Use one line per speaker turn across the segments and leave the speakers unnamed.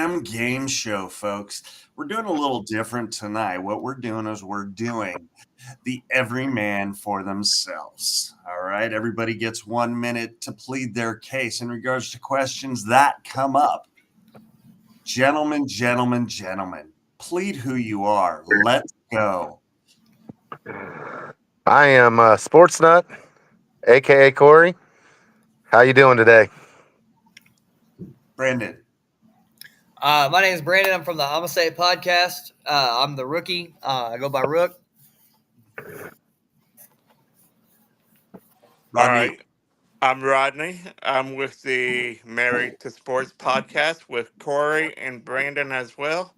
a.m. game show, folks. We're doing a little different tonight. What we're doing is we're doing the every man for themselves. All right. Everybody gets 1 minute to plead their case in regards to questions that come up. Gentlemen, gentlemen, gentlemen, plead who you are. Let's go.
I am Sports Nut, aka Corey. How you doing today?
Brandon.
My name is Brandon. I'm from the Homicide Podcast. I'm the rookie. I go by Rook.
All
Rodney.
right. I'm Rodney. I'm with the Married to Sports podcast with Corey and Brandon as well.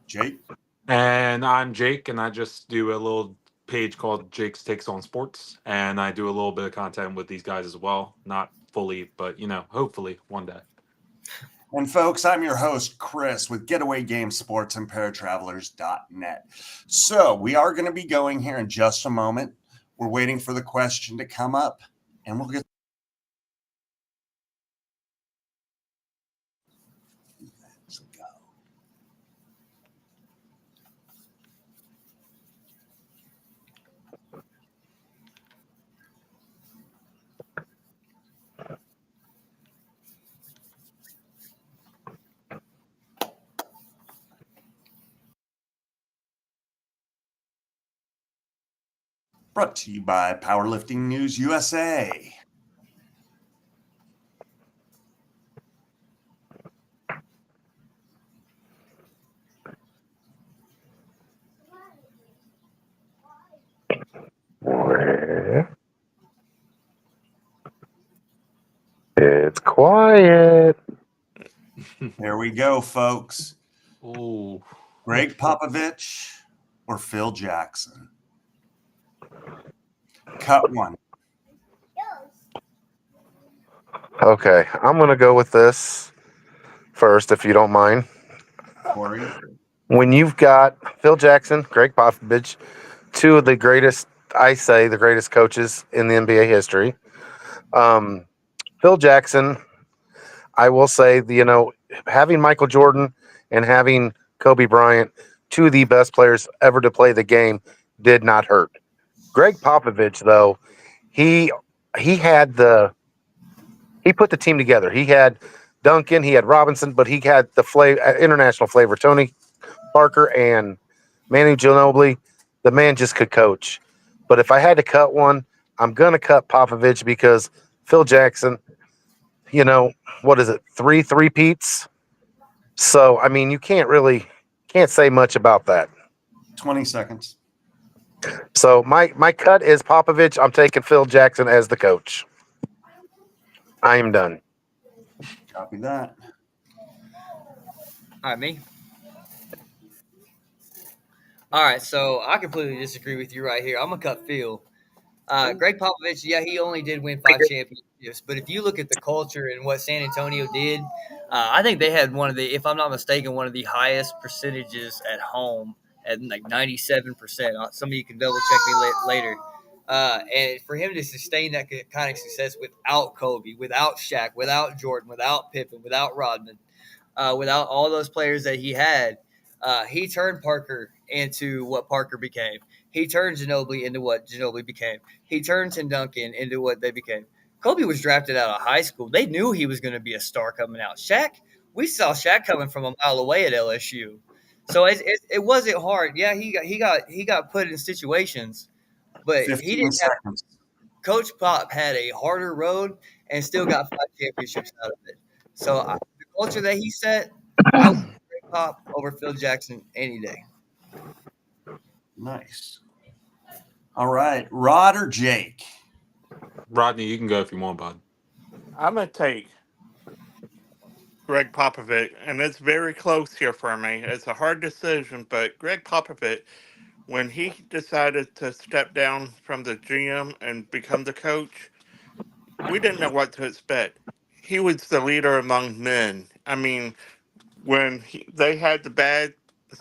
Jake.
And I'm Jake, and I just do a little page called Jake's Takes on Sports, and I do a little bit of content with these guys as well. Not fully, but hopefully one day.
And folks, I'm your host, Chris, with Getaway Game Sports and Paratravelers.net. So we are going to be going here in just a moment. We're waiting for the question to come up, and we'll get. Let's go. Brought to you by Powerlifting News USA.
It's quiet.
There we go, folks.
Ooh.
Greg Popovich or Phil Jackson? Cut one.
Okay, I'm gonna go with this first, if you don't mind.
Corey.
When you've got Phil Jackson, Greg Popovich, two of the greatest, I say, the greatest coaches in the NBA history. Phil Jackson, I will say, having Michael Jordan and having Kobe Bryant, two of the best players ever to play the game, did not hurt. Greg Popovich, though, he had he put the team together. He had Duncan, he had Robinson, but he had the international flavor. Tony Parker and Manu Ginobili. The man just could coach. But if I had to cut one, I'm gonna cut Popovich because Phil Jackson, what is it? Three peats. So I mean, you can't say much about that.
20 seconds.
So my cut is Popovich. I'm taking Phil Jackson as the coach. I am done.
Copy that.
All right, me. All right, so I completely disagree with you right here. I'm gonna cut Phil. Greg Popovich, yeah, he only did win 5 championships, but if you look at the culture and what San Antonio did, I think they had one of the, if I'm not mistaken, one of the highest percentages at home at like 97%. Some of you can double check me later. And for him to sustain that kind of success without Kobe, without Shaq, without Jordan, without Pippen, without Rodman, without all those players that he had, he turned Parker into what Parker became. He turned Ginobili into what Ginobili became. He turned Tim Duncan into what they became. Kobe was drafted out of high school. They knew he was going to be a star coming out. Shaq, we saw Shaq coming from a mile away at LSU. So it wasn't hard. Yeah, he got put in situations, but he
15
didn't have.
seconds.
Coach Pop had a harder road and still got 5 championships out of it. So the culture that he set, I would Greg Pop over Phil Jackson any day.
Nice. All right. Rod or Jake?
Rodney, you can go if you want, bud.
I'm going to take Greg Popovich, and it's very close here for me. It's a hard decision, but Greg Popovich, when he decided to step down from the GM and become the coach, we didn't know what to expect. He was the leader among men. I mean, when they had the bad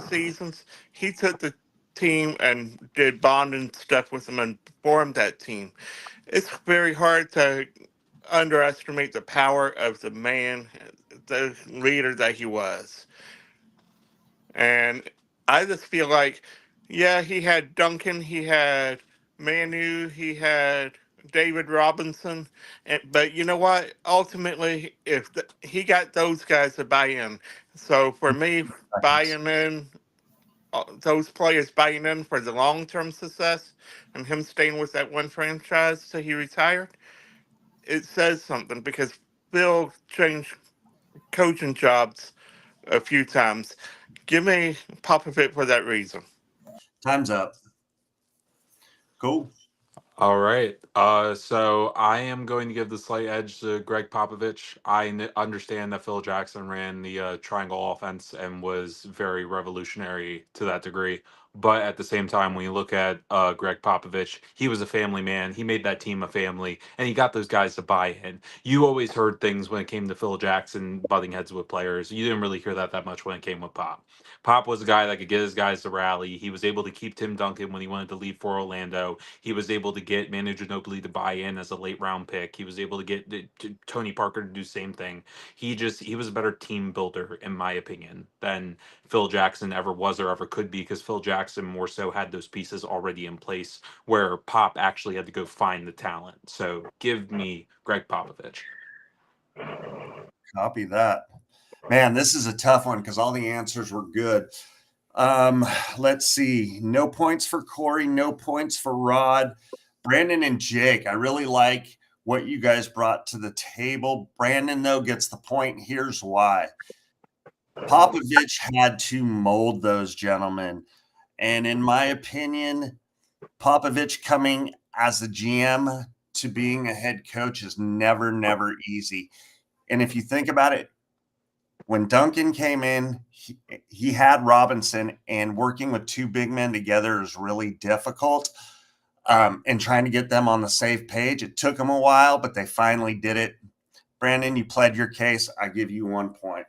seasons, he took the team and did bonding stuff with them and formed that team. It's very hard to underestimate the power of the man the leader that he was. And I just feel like, yeah, he had Duncan, he had Manu, he had David Robinson, but you know what? Ultimately, if he got those guys to buy in, so for me,
Seconds.
buying in, those players buying in for the long term success, and him staying with that one franchise till he retired, it says something because Bill changed coaching jobs a few times. Give me Popovich for that reason.
Time's up. Cool.
All right. So I am going to give the slight edge to Greg Popovich. Understand that Phil Jackson ran the triangle offense and was very revolutionary to that degree. But at the same time, when you look at Greg Popovich, he was a family man. He made that team a family, and he got those guys to buy in. You always heard things when it came to Phil Jackson butting heads with players. You didn't really hear that much when it came with Pop. Pop was a guy that could get his guys to rally. He was able to keep Tim Duncan when he wanted to leave for Orlando. He was able to get Manu Ginobili to buy in as a late round pick. He was able to get Tony Parker to do the same thing. He was a better team builder, in my opinion, than Phil Jackson ever was or ever could be, because Phil Jackson more so had those pieces already in place where Pop actually had to go find the talent. So give me Greg Popovich.
Copy that. Man, this is a tough one because all the answers were good. Let's see. No points for Corey, no points for Rod. Brandon and Jake, I really like what you guys brought to the table. Brandon, though, gets the point. Here's why. Popovich had to mold those gentlemen. And in my opinion, Popovich coming as a GM to being a head coach is never, never easy. And if you think about it, when Duncan came in, he had Robinson, and working with two big men together is really difficult. And trying to get them on the same page, it took them a while, but they finally did it. Brandon, you pled your case. I give you 1 point.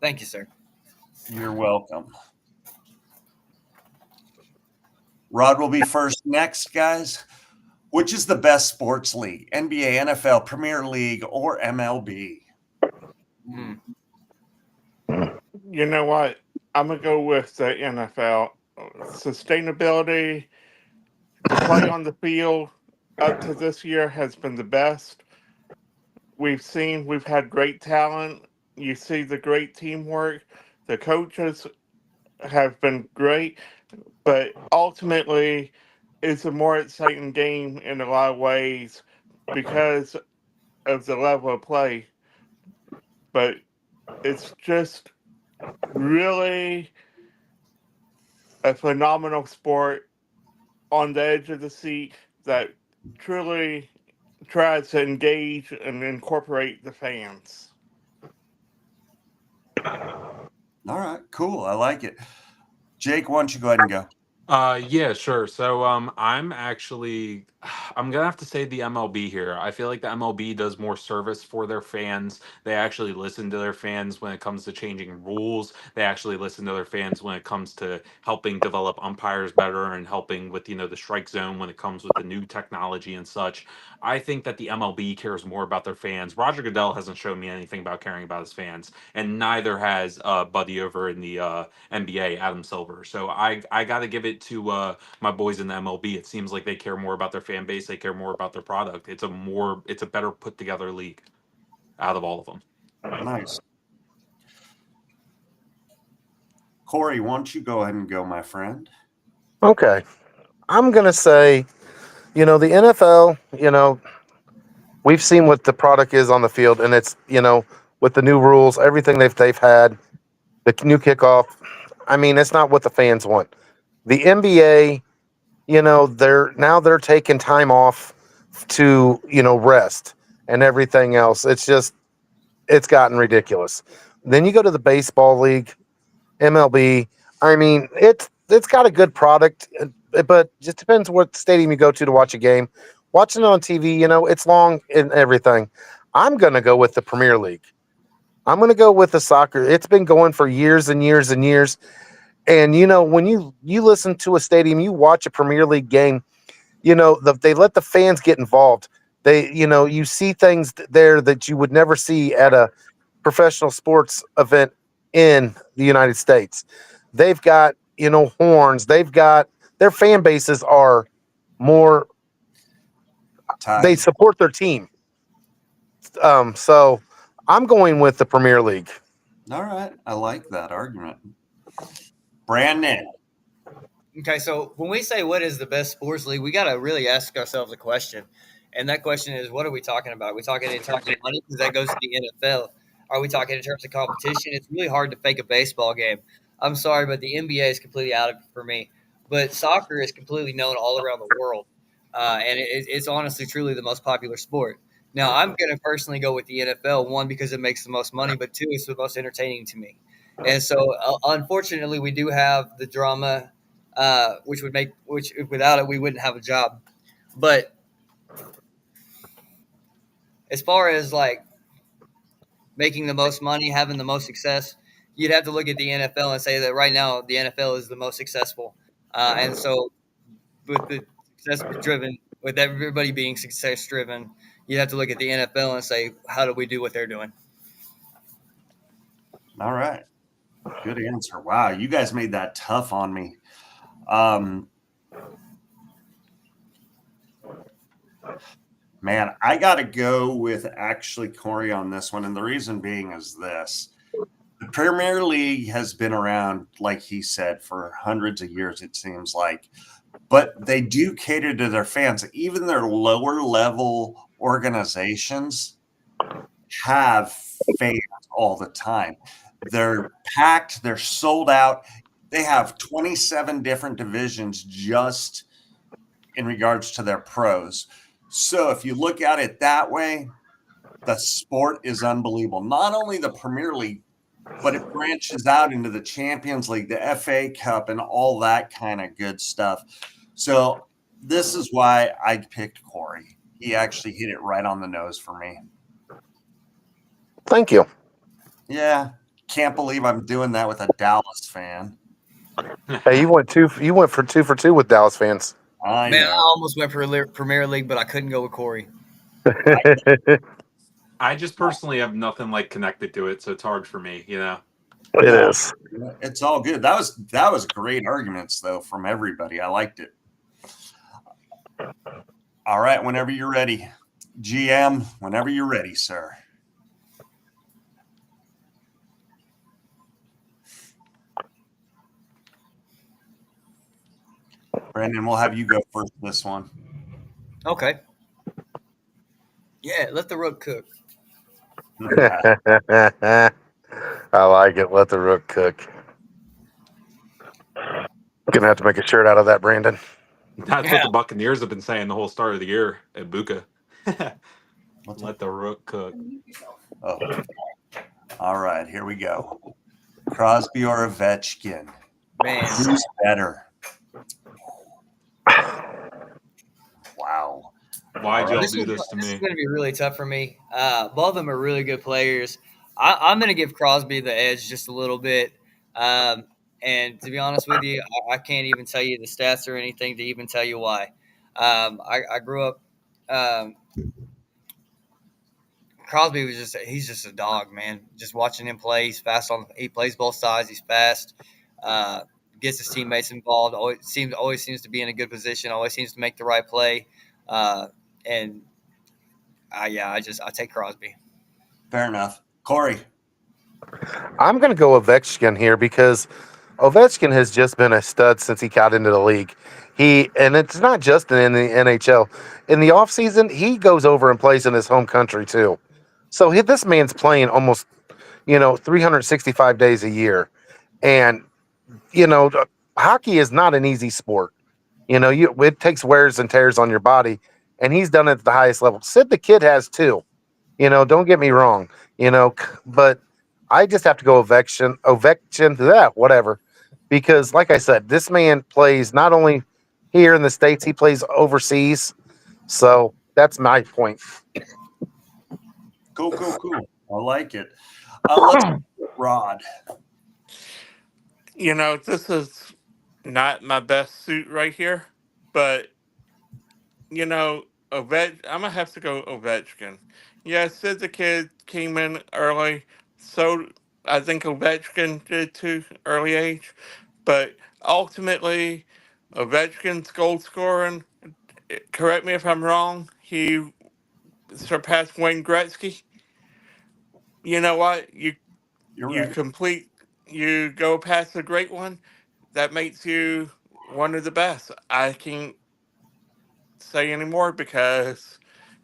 Thank you, sir.
You're welcome. Rod will be first next, guys. Which is the best sports league? NBA, NFL, Premier League, or MLB?
Hmm.
You know what? I'm gonna go with the NFL. Sustainability, the play on the field up to this year has been the best. We've had great talent. You see the great teamwork. The coaches have been great, but ultimately, it's a more exciting game in a lot of ways because of the level of play. But it's just really a phenomenal sport on the edge of the seat that truly tries to engage and incorporate the fans.
All right, cool. I like it. Jake, why don't you go ahead and go?
Yeah, sure. So I'm gonna have to say the MLB here. I feel like the MLB does more service for their fans. They actually listen to their fans when it comes to changing rules. They actually listen to their fans when it comes to helping develop umpires better and helping with, the strike zone when it comes with the new technology and such. I think that the MLB cares more about their fans. Roger Goodell hasn't shown me anything about caring about his fans, and neither has Buddy over in the NBA, Adam Silver. So I got to give it to my boys in the MLB. It seems like they care more about their fan base. They care more about their product. It's a better put together league out of all of them.
Nice. Corey, why don't you go ahead and go, my friend?
Okay. I'm going to say, the NFL, we've seen what the product is on the field, and it's, with the new rules, everything they've had, the new kickoff. I mean, it's not what the fans want. The NBA, they're taking time off to, rest and everything else. It's gotten ridiculous. Then you go to the baseball league, MLB. I mean, it's got a good product, but just depends what stadium you go to watch a game. Watching it on TV, it's long and everything. I'm gonna go with the Premier League. I'm gonna go with the soccer. It's been going for years and years and years. And when you listen to a stadium, you watch a Premier League game, they let the fans get involved. You see things there that you would never see at a professional sports event in the United States. They've got, horns. They've got their fan bases are more, they
Tied.
support their team. So I'm going with the Premier League.
All right. I like that argument. Brandon.
Okay, so when we say what is the best sports league, we got to really ask ourselves a question. And that question is, what are we talking about? Are we talking in terms of money? Because that goes to the NFL. Are we talking in terms of competition? It's really hard to fake a baseball game. I'm sorry, but the NBA is completely out of it for me. But soccer is completely known all around the world. And it's honestly, truly the most popular sport. Now, I'm going to personally go with the NFL, one, because it makes the most money, but two, it's the most entertaining to me. And so, unfortunately, we do have the drama which without it we wouldn't have a job. But as far as like making the most money, having the most success, you'd have to look at the NFL and say that right now the NFL is the most successful. And so with the success driven, with everybody being success driven, you have to look at the NFL and say, how do we do what they're doing?
All right. Good answer. Wow. You guys made that tough on me. Um, Man, I got to go with actually Corey on this one. And the reason being is this: the Premier League has been around, like he said, for hundreds of years, it seems like. But they do cater to their fans. Even their lower level organizations have fans all the time. They're packed, they're sold out. They have 27 different divisions just in regards to their pros. So if you look at it that way, the sport is unbelievable. Not only the Premier League, but it branches out into the Champions League, the FA Cup, and all that kind of good stuff. So this is why I picked Corey. He actually hit it right on the nose for me.
Thank you.
Yeah, can't believe I'm doing that with a Dallas fan.
Hey, you went for two with Dallas fans.
I
Man, I
know.
almost went for Premier League, but I couldn't go with Corey.
It
I just personally have nothing like connected to it, so it's hard for me, you know.
No,
is.
it's all good. That was great arguments though from everybody. I liked it. All right, whenever you're ready. GM, whenever you're ready, sir. Brandon, we'll have you go first this one.
Okay. Yeah, let the rug cook.
I like it. Let the rook cook. Gonna have to make a shirt out of that, Brandon.
That's what
Yeah.
the Buccaneers have been saying the whole start of the year at Buka.
What's
Let the rook cook.
Oh, all right, here we go. Crosby or Ovechkin?
Man.
Who's better? Wow.
Why'd
All right.
y'all
This
do
is
this to
this is
me?
going to be really tough for me. Both of them are really good players. I'm going to give Crosby the edge just a little bit. Um, and to be honest with you, I can't even tell you the stats or anything to even tell you why. I grew up. Um, Crosby was he's just a dog, man. Just watching him play, he's fast he plays both sides. He's fast. Uh, Gets his teammates involved. Always seems to be in a good position. Always seems to make the right play. And yeah, I take Crosby.
Fair enough. Corey.
I'm gonna go Ovechkin here because Ovechkin has just been a stud since he got into the league. And it's not just in the NHL. In the offseason, he goes over and plays in his home country too. So this man's playing almost 365 days a year, and you know hockey is not an easy sport. It takes wears and tears on your body, and he's done it at the highest level. Sid the Kid has too. Don't get me wrong. But I just have to go Ovechkin, that whatever, because like I said, this man plays not only here in the states, he plays overseas. So that's my point.
Cool, cool, cool. I like it. Let's Rod.
This is not my best suit right here, but you know, I'm gonna have to go Ovechkin. Yes, the kid came in early, so I think Ovechkin did too, early age. But ultimately, Ovechkin's goal scoring. Correct me if I'm wrong. He surpassed Wayne Gretzky. You know what?
You're
You
right.
complete. You go past the great one. That makes you one of the best. I can't say anymore because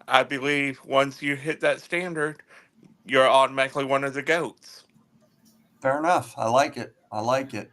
I believe once you hit that standard, you're automatically one of the goats.
Fair enough. I like it. I like it.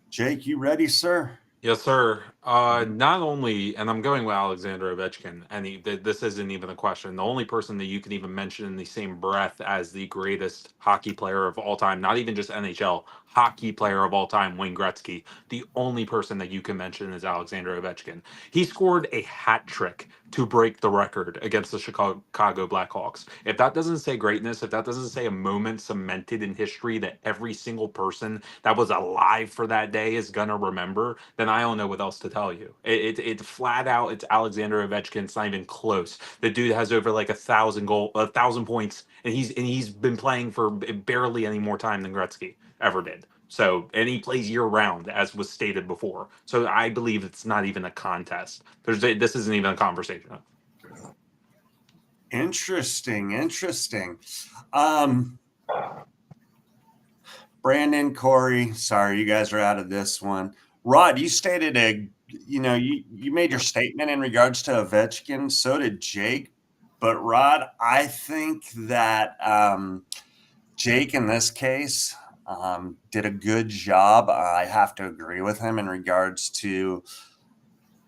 Jake, you ready, sir?
Yes, sir. Not only, and I'm going with Alexander Ovechkin, and this isn't even a question. The only person that you can even mention in the same breath as the greatest hockey player of all time, not even just NHL, hockey player of all time, Wayne Gretzky, the only person that you can mention is Alexander Ovechkin. He scored a hat trick to break the record against the Chicago Blackhawks. If that doesn't say greatness, if that doesn't say a moment cemented in history that every single person that was alive for that day is gonna remember, then I don't know what else to tell you. It flat out, it's Alexander Ovechkin. It's not even close. The dude has over like 1,000 points, and he's been playing for barely any more time than Gretzky ever did. So, and he plays year round, as was stated before. So, I believe it's not even a contest. This isn't even a conversation.
Interesting. Interesting. Um, Brandon, Corey, sorry, you guys are out of this one. Rod, you stated you made your statement in regards to Ovechkin. So did Jake. But Rod, I think that Jake in this case did a good job. I have to agree with him in regards to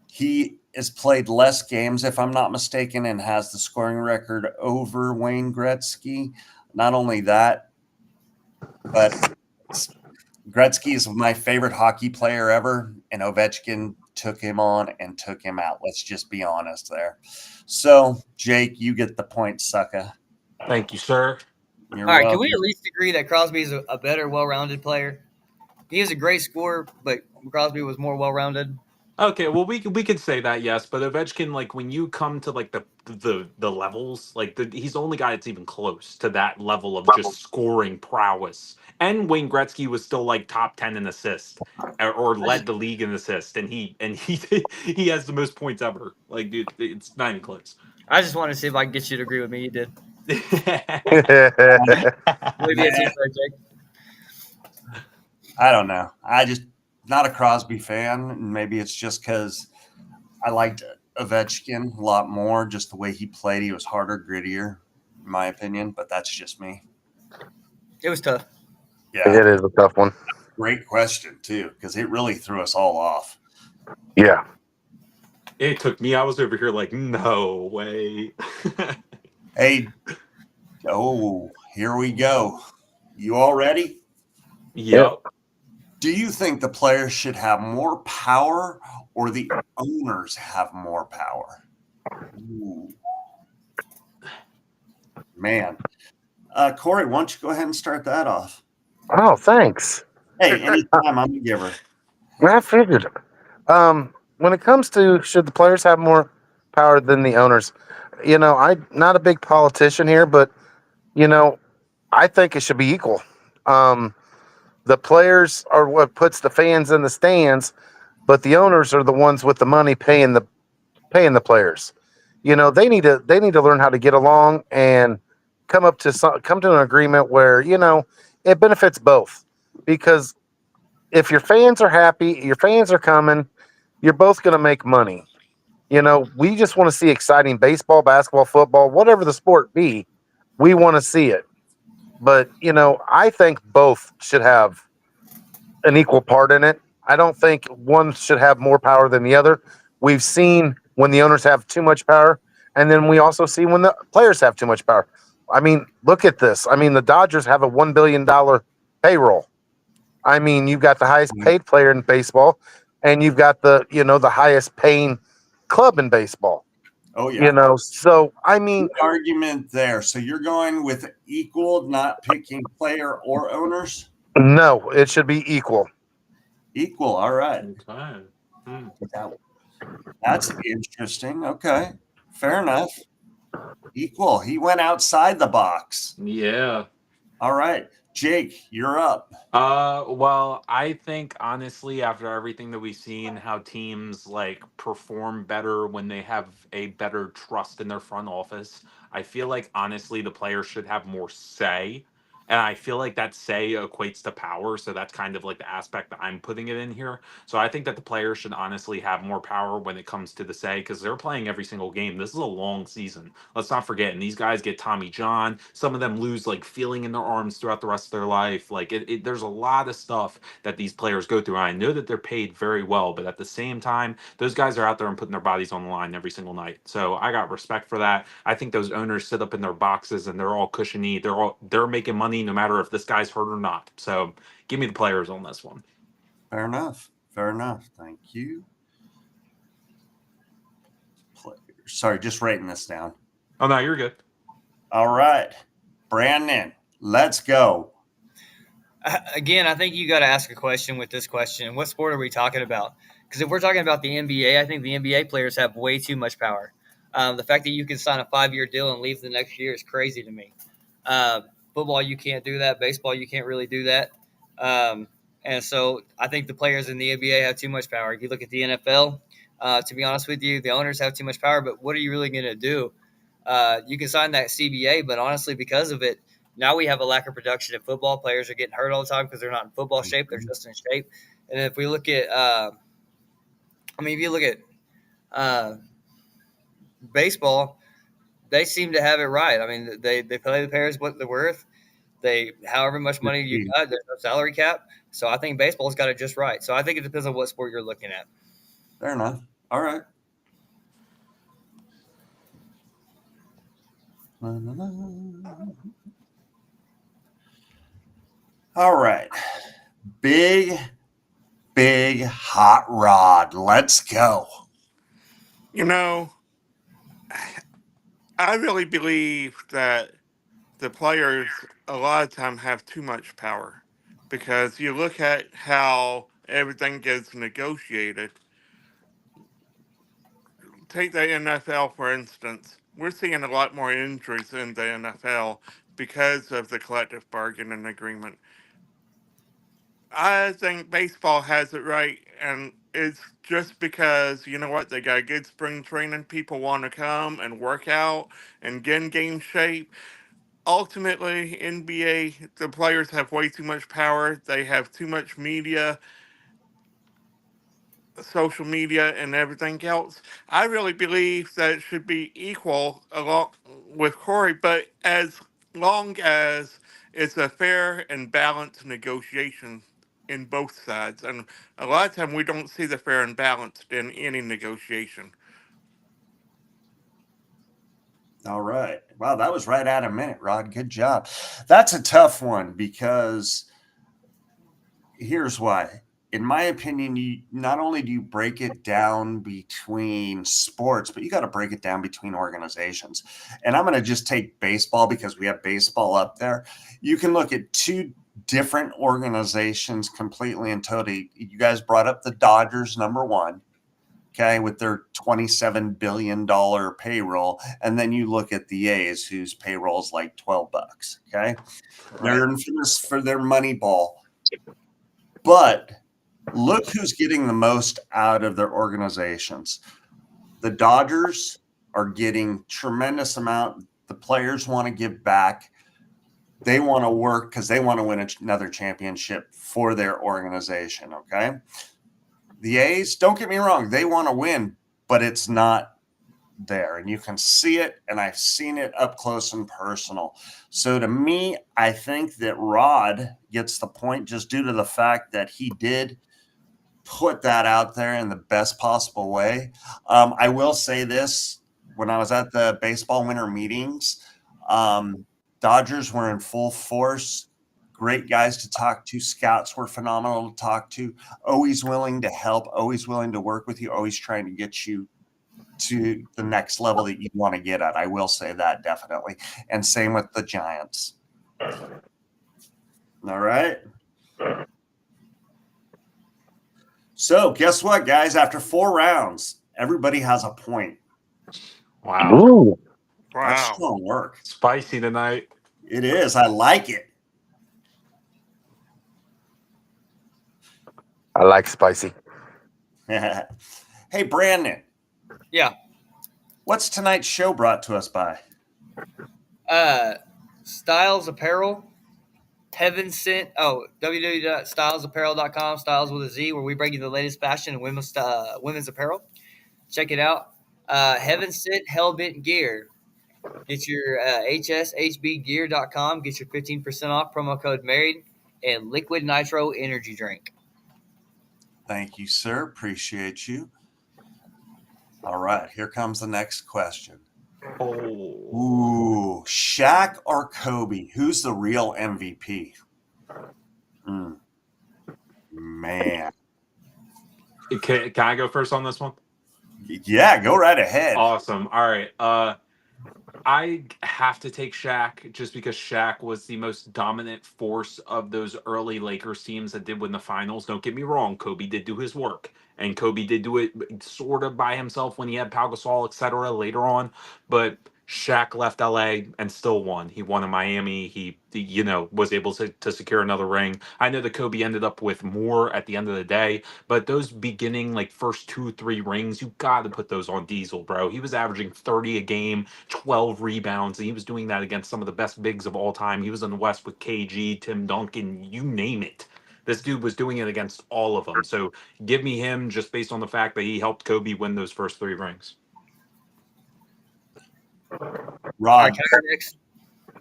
he has played less games, if I'm not mistaken, and has the scoring record over Wayne Gretzky. Not only that, but Gretzky is my favorite hockey player ever, and Ovechkin took him on and took him out. Let's just be honest there. So, Jake, you get the point, sucker.
Thank you, sir.
You're
All right, can we at
welcome.
least agree that Crosby is a better, well-rounded player? He is a great scorer, but Crosby was more well-rounded.
Okay, well we could say that, yes, but Ovechkin, like when you come to like the levels, like he's the only guy that's even close to that level of just scoring prowess. And Wayne Gretzky was still like top 10 in assist, or
I just,
led the league in assist, and he he has the most points ever. Like dude, it's not even close.
I just wanted to see if I can get you to agree with me. You did. Maybe a team
Man,
player, Jake.
I don't know. I just not a Crosby fan. Maybe it's just because I liked Ovechkin a lot more. Just the way he played, he was harder, grittier, in my opinion. But that's just me.
It was tough.
Yeah,
It is a tough one.
great question too, because it really threw us all off.
Yeah.
It took me. I was over here like, no way.
Hey, here we go. You all ready?
Yep.
Yep.
Do you think the players should have more power or the owners have more power? Ooh, man. Corey, why don't you go ahead and start that off?
Oh, thanks.
Hey, anytime, I'm a giver.
I figured. When it comes to should the players have more power than the owners, I'm not a big politician here, but you know, I think it should be equal. Um, the players are what puts the fans in the stands, but the owners are the ones with the money paying the players. They need to learn how to get along and come to an agreement where it benefits both. Because if your fans are happy, your fans are coming, you're both going to make money. We just want to see exciting baseball, basketball, football, whatever the sport be. We want to see it. But, I think both should have an equal part in it. I don't think one should have more power than the other. We've seen when the owners have too much power, and then we also see when the players have too much power. I mean, look at this. I mean, the Dodgers have a $1 billion payroll. I mean, you've got the highest paid player in baseball, and you've got the highest paying club in baseball.
Oh, yeah.
So I mean,
Good argument there. So you're going with equal, not picking player or owners?
no, it should be equal.
Equal. All right.
Okay. Hmm.
Yeah. That's interesting. Okay. Fair enough. Equal. He went outside the box.
Yeah.
All right. Jake, you're up.
Well, I think honestly, after everything that we've seen, how teams like perform better when they have a better trust in their front office, I feel like honestly the players should have more say. And I feel like that say equates to power. So that's kind of like the aspect that I'm putting it in here. So I think that the players should honestly have more power when it comes to the say because they're playing every single game. This is a long season. Let's not forget. And these guys get Tommy John. Some of them lose like feeling in their arms throughout the rest of their life. Like there's a lot of stuff that these players go through. And I know that they're paid very well, but at the same time, those guys are out there and putting their bodies on the line every single night. So I got respect for that. I think those owners sit up in their boxes and they're all cushiony. They're making money no matter if this guy's hurt or not. So give me the players on this one.
Fair enough. Fair enough. Thank you. Players. Sorry, just writing this down.
Oh no, you're good.
All right. Brandon, let's go.
Again, I think you got to ask a question with this question. What sport are we talking about? Because if we're talking about the NBA, I think the NBA players have way too much power. The fact that you can sign a 5-year deal and leave the next year is crazy to me. Football, you can't do that. Baseball, you can't really do that. And so I think the players in the NBA have too much power. If you look at the NFL, to be honest with you, the owners have too much power. But what are you really going to do? You can sign that CBA, but honestly, because of it, now we have a lack of production in football. Players are getting hurt all the time because they're not in football shape; they're just in shape. And if we look at, if you look at uh, baseball, they seem to have it right. I mean, they pay the players what they're worth. They, however much money you got, there's no salary cap. So I think baseball's got it just right. So I think it depends on what sport you're looking at.
Fair enough. All right. All right. Big hot rod. Let's go.
You know, I really believe that the players a lot of time have too much power because you look at how everything gets negotiated. Take the NFL for instance. We're seeing a lot more injuries in the NFL because of the collective bargaining agreement. I think baseball has it right, and it's just because you know what they got good spring training. People want to come and work out and get in game shape. Ultimately, NBA, the players have way too much power. They have too much media, social media, and everything else. I really believe that it should be equal along with Corey, but as long as it's a fair and balanced negotiation in both sides. And a lot of time we don't see the fair and balanced in any negotiation.
All right. Wow, that was right at a minute, Rod. Good job. That's a tough one because here's why. In my opinion, you not only do you break it down between sports, but you got to break it down between organizations. And I'm going to just take baseball because we have baseball up there. You can look at two different organizations completely and totally. You guys brought up the Dodgers, number one, okay, with their $27 billion payroll. And then you look at the A's, whose payroll is like $12, okay? They're infamous for their money ball. But look who's getting the most out of their organizations. The Dodgers are getting tremendous amount. The players want to give back. They want to work because they want to win another championship for their organization, okay? The A's, don't get me wrong, they want to win, but it's not there. And you can see it, and I've seen it up close and personal. So to me, I think that Rod gets the point just due to the fact that he did put that out there in the best possible way. I will say this. When I was at the baseball winter meetings, Dodgers were in full force. Great guys to talk to. Scouts were phenomenal to talk to. Always willing to help, always willing to work with you, always trying to get you to the next level that you want to get at. I will say that definitely. And same with the Giants. All right. So guess what, guys? After 4 rounds, Everybody has a point.
Wow.
Ooh,
That's
Wow.
strong work.
Spicy tonight.
It is. I like it.
I like spicy.
Hey, Brandon,
Yeah.
what's tonight's show brought to us by?
Styles Apparel. Heaven sent. Oh, www.stylesapparel.com. Styles with a Z, where we bring you the latest fashion in women's apparel. Check it out. Heaven sent Hellbent Gear. Get your hshbgear.com. Get your 15% off. Promo code married and Liquid Nitro Energy Drink.
Thank you, sir. Appreciate you. All right, here comes the next question.
Oh.
Ooh, Shaq or Kobe? Who's the real MVP? Man.
Can I go first on this one?
Yeah, go right ahead.
Awesome. All right. I have to take Shaq just because Shaq was the most dominant force of those early Lakers teams that did win the finals. Don't get me wrong, Kobe did do his work, and Kobe did do it sort of by himself when he had Pau Gasol, etc. later on. But Shaq left LA and still won. He won in Miami. He was able to secure another ring. I know that Kobe ended up with more at the end of the day, but those beginning like first 2 3 rings, you got to put those on Diesel, bro. He was averaging 30 a game, 12 rebounds, and he was doing that against some of the best bigs of all time. He was in the West with KG, Tim Duncan, you name it. This dude was doing it against all of them. So give me him just based on the fact that he helped Kobe win those first 3 rings.
All right,
Rod.
can I go next?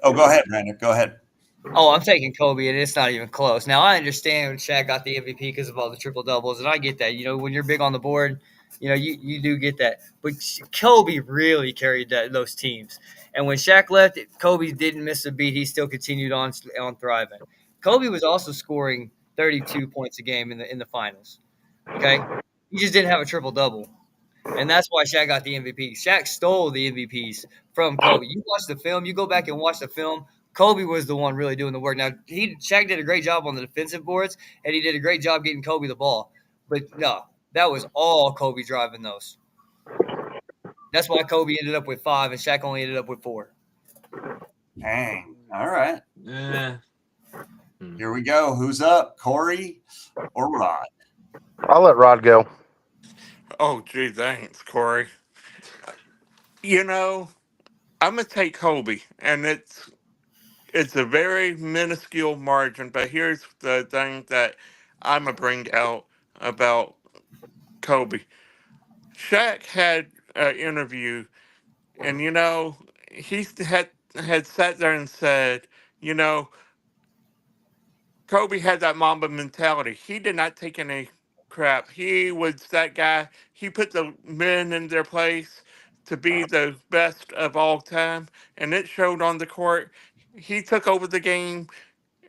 Oh, go ahead, Brandon. Go ahead.
Oh, I'm taking Kobe, and it's not even close. Now, I understand when Shaq got the MVP because of all the triple doubles, and I get that. When you're big on the board, you do get that. But Kobe really carried those teams. And when Shaq left, Kobe didn't miss a beat. He still continued on thriving. Kobe was also scoring 32 points a game in the finals. Okay, he just didn't have a triple double. And that's why Shaq got the MVP. Shaq stole the MVPs from Kobe. You watch the film, you go back and watch the film. Kobe was the one really doing the work. Now, Shaq did a great job on the defensive boards, and he did a great job getting Kobe the ball. But no, that was all Kobe driving those. That's why Kobe ended up with 5 and Shaq only ended up with 4.
Dang. All right.
Eh.
Here we go. Who's up? Corey or Rod?
I'll let Rod go.
Oh, gee, thanks, Corey. You know, I'm gonna take Kobe, and it's a very minuscule margin. But here's the thing that I'm gonna bring out about Kobe. Shaq had an interview, and he had sat there and said, you know, Kobe had that Mamba mentality. He did not take any crap. He was that guy. He put the men in their place to be the best of all time, and it showed on the court. He took over the game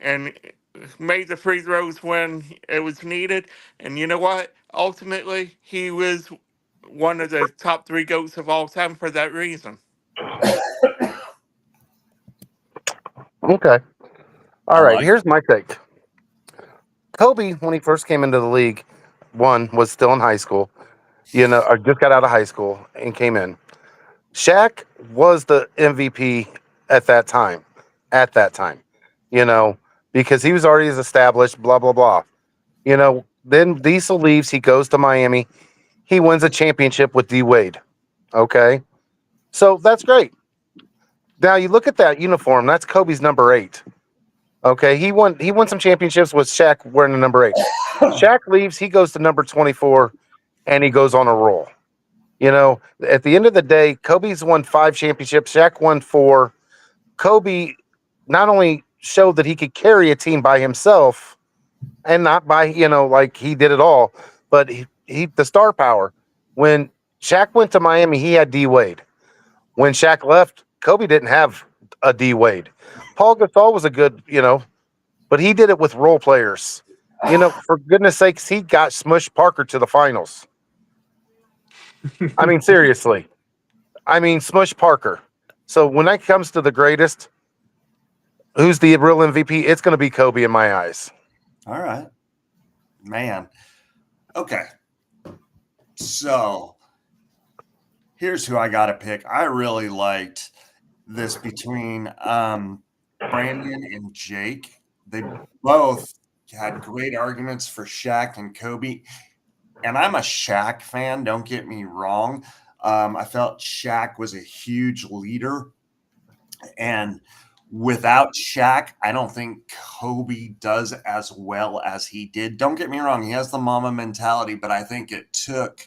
and made the free throws when it was needed. And you know what? Ultimately, he was one of the top three goats of all time for that reason.
Okay.
I
All right.
like
Here's my take. Kobe, when he first came into the league, one was still in high school, or just got out of high school and came in. Shaq was the MVP at that time. At that time, you know, because he was already as established. Blah blah blah. Then Diesel leaves. He goes to Miami. He wins a championship with D Wade. Okay, so that's great. Now you look at that uniform. That's Kobe's number 8. Okay, he won some championships with Shaq wearing the number 8. Shaq leaves. He goes to number 24, and he goes on a roll. At the end of the day, Kobe's won 5 championships. Shaq won 4. Kobe not only showed that he could carry a team by himself and not by, like he did it all, but he the star power. When Shaq went to Miami, he had D Wade. When Shaq left, Kobe didn't have a D Wade. Paul Gasol was a good, but he did it with role players. For goodness sakes, he got Smush Parker to the finals. I mean, seriously. I mean, Smush Parker. So when that comes to the greatest, who's the real MVP? It's going to be Kobe in my eyes.
All right. Man. Okay. So Here's who I got to pick. I really liked this between Brandon and Jake. They both had great arguments for Shaq and Kobe. And I'm a Shaq fan, don't get me wrong. I felt Shaq was a huge leader. And without Shaq, I don't think Kobe does as well as he did. Don't get me wrong, he has the mama mentality, but I think it took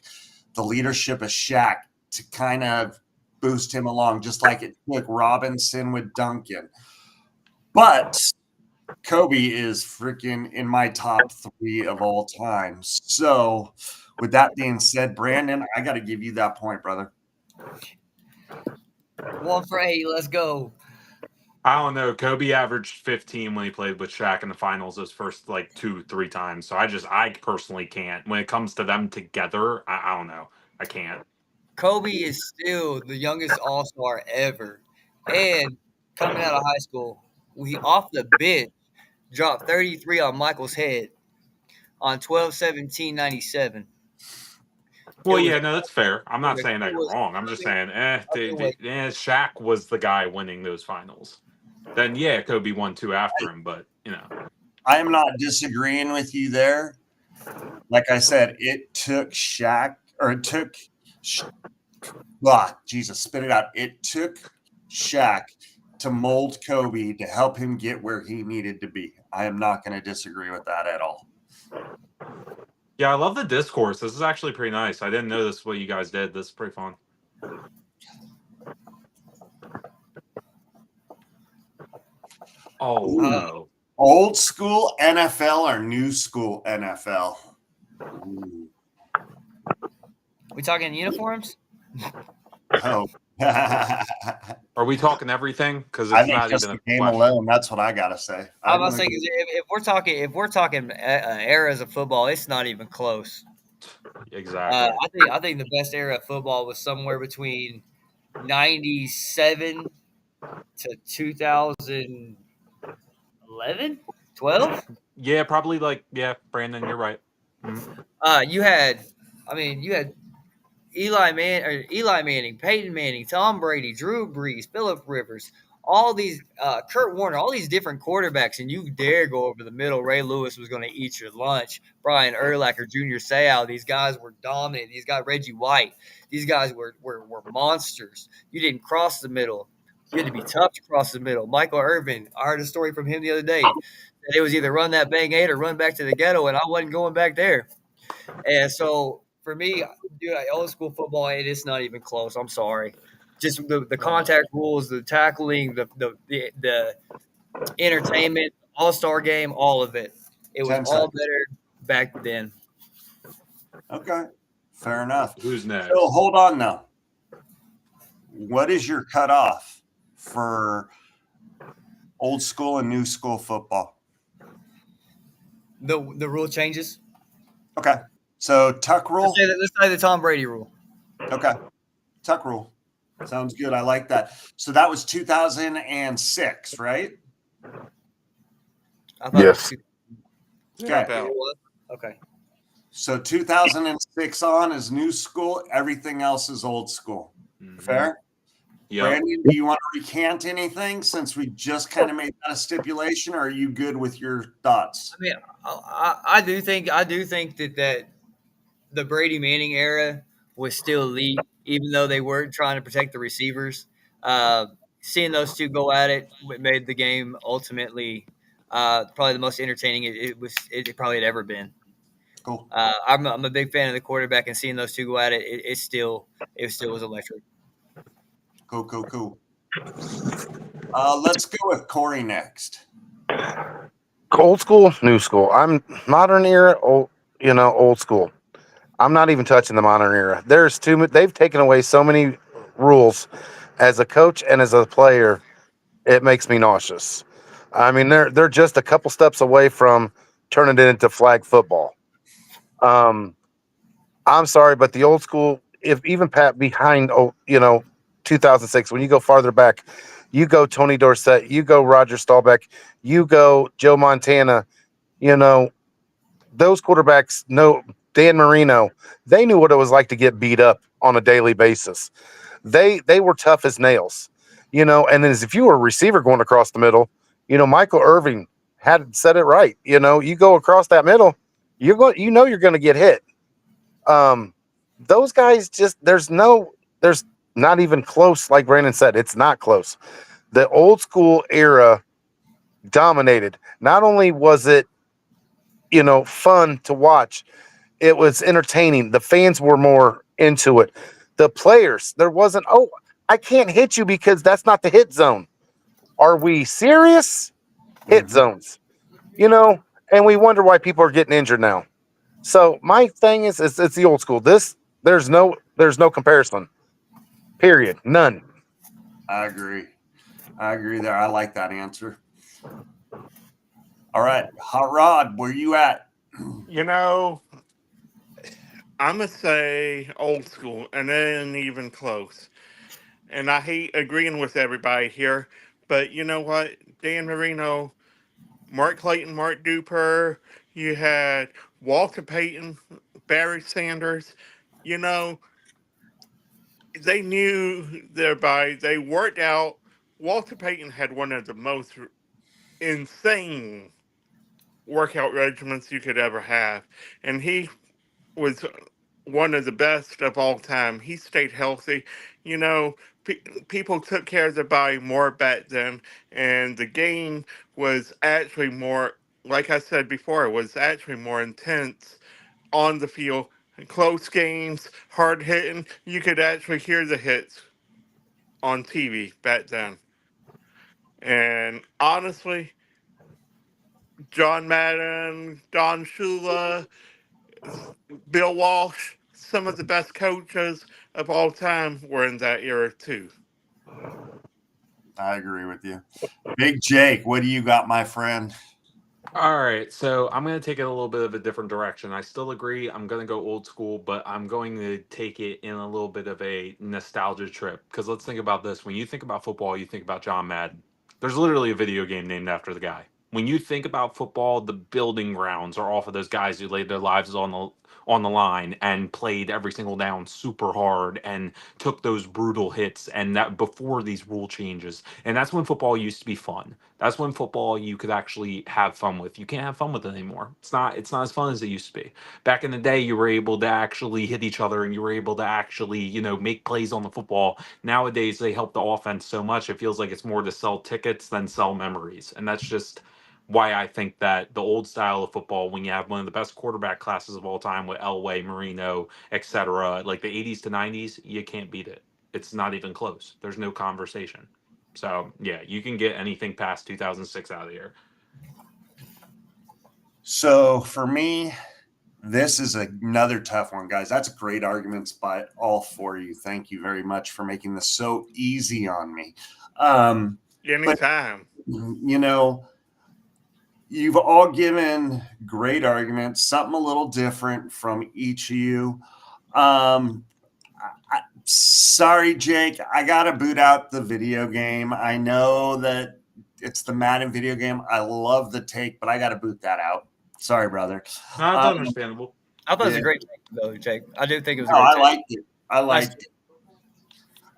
the leadership of Shaq to kind of boost him along, just like it took Robinson with Duncan. But Kobe is freaking in my top 3 of all time. So, with that being said, Brandon, I got to give you that point, brother.
1 for 8. Let's go.
I don't know. Kobe averaged 15 when he played with Shaq in the finals those first like 2-3 times. So I personally can't. When it comes to them together, I don't know. I can't.
Kobe is still the youngest All-Star ever. And coming out of high school, we off the bench dropped 33 on Michael's head on 12/17/97. It
Well,
was
yeah, no, that's fair. I'm not saying that
it
you're
was
wrong. I'm just saying,
nothing like
Shaq was the guy winning those finals. Then, yeah, Kobe won 2 after him, but
I am not disagreeing with you there. Like I said, it took Shaq, or it took, Jesus, spit it out. It took Shaq to mold Kobe to help him get where he needed to be. I am not going to disagree with that at all.
yeah, I love the discourse. This is actually pretty nice. I didn't know this what you guys did. This is pretty fun. Oh no.
Old school NFL or new school NFL? Ooh.
We talking uniforms?
Oh.
Are we talking everything? Because
I
it's
think
not
just
even
the
a
game
question.
alone. That's what I gotta say.
I'm not saying if we're talking eras of football, it's not even close.
Exactly.
I think the best era of football was somewhere between 97 to 2011, 12.
Yeah, probably Brandon, you're right.
You had Eli Manning, Peyton Manning, Tom Brady, Drew Brees, Phillip Rivers, all these Kurt Warner, all these different quarterbacks, and you dare go over the middle. Ray Lewis was going to eat your lunch. Brian Urlacher, Junior Seau, these guys were dominant. These guys, Reggie White, these guys were monsters. You didn't cross the middle. You had to be tough to cross the middle. Michael Irvin, I heard a story from him the other day that it was either run that bang 8 or run back to the ghetto, and I wasn't going back there. And so for me, dude, old school football, it is not even close. I'm sorry. Just the contact rules, the tackling, the entertainment, all-star game, all of it. It was
10
all
seconds.
better back then.
Okay. Fair enough.
Who's next?
So hold on now. What is your cutoff for old school and new school football?
The rule changes.
Okay. So tuck rule.
Let's say the Tom Brady rule.
Okay. Tuck rule. Sounds good. I like that. So that was 2006, right?
I thought
Yes.
it
Okay.
About.
was. Okay.
So 2006 on is new school. Everything else is old school. Fair?
Yeah.
Brandon, do you want to recant anything since we just kind of made that a stipulation, or are you good with your thoughts?
I mean, I do think that the Brady Manning era was still elite, even though they weren't trying to protect the receivers. Seeing those two go at it made the game ultimately probably the most entertaining it probably had ever been.
Cool.
I'm a big fan of the quarterback, and seeing those two go at it, it still was electric.
Cool. Let's go with Corey next.
Old school, new school. I'm modern era, old school. I'm not even touching the modern era. There's they've taken away so many rules. As a coach and as a player, it makes me nauseous. I mean, they're just a couple steps away from turning it into flag football. I'm sorry, but the old school, if even Pat behind, 2006, when you go farther back, you go Tony Dorsett, you go Roger Staubach, you go Joe Montana, those quarterbacks, Dan Marino, they knew what it was like to get beat up on a daily basis. They were tough as nails, and as if you were a receiver going across the middle, Michael Irving had said it right. You go across that middle, you're going to get hit. Um, those guys just there's not even close. Like Brandon said, it's not close. The old school era dominated. Not only was it fun to watch, it was entertaining. The fans were more into it. The players, there wasn't, oh, I can't hit you because that's not the hit zone. Are we serious? Hit
Mhm.
zones, and we wonder why people are getting injured now. So my thing is it's the old school. There's no comparison. Period. None.
I agree. I agree there. I like that answer. All right. Hot Rod, where you at?
You know, I'm going to say old school, and it ain't even close. And I hate agreeing with everybody here, but you know what? Dan Marino, Mark Clayton, Mark Duper, you had Walter Payton, Barry Sanders. You know, they knew their body. They worked out. Walter Payton had one of the most insane workout regimens you could ever have. And he was one of the best of all time. He stayed healthy. You know, people took care of their body more back then, and the game was actually more, like I said before, it was actually more intense on the field. Close games, hard hitting. You could actually hear the hits on TV back then. And honestly, John Madden, Don Shula, Bill Walsh, some of the best coaches of all time were in that era too.
I agree with you. Big Jake, what do you got, my friend?
All right, so I'm going to take it a little bit of a different direction. I still agree. I'm going to go old school, but I'm going to take it in a little bit of a nostalgia trip. Because let's think about this. When you think about football, you think about John Madden. There's literally a video game named after the guy. When you think about football, the building grounds are off of those guys who laid their lives on the line and played every single down super hard and took those brutal hits, and that before these rule changes. And that's when football used to be fun. That's when football you could actually have fun with. You can't have fun with it anymore. It's not as fun as it used to be. Back in the day, you were able to actually hit each other and you were able to actually, make plays on the football. Nowadays, they help the offense so much. It feels like it's more to sell tickets than sell memories. And that's just why I think that the old style of football, when you have one of the best quarterback classes of all time with Elway, Marino, etc., like the 80s to 90s, you can't beat it. It's not even close. There's no conversation. So yeah, you can get anything past 2006 out of here.
So for me, this is another tough one, guys. That's great arguments by all four of you. Thank you very much for making this so easy on me. But
Anytime.
you know, you've all given great arguments, something a little different from each of you. Sorry, Jake, I gotta boot out the video game. I know that it's the Madden video game. I love the take, but I gotta boot that out. Sorry, brother.
No, that's
Um,
understandable.
I thought it was
yeah,
a great take, though, Jake. I do think it was a
no,
great
I
take.
liked it. I
Nice.
liked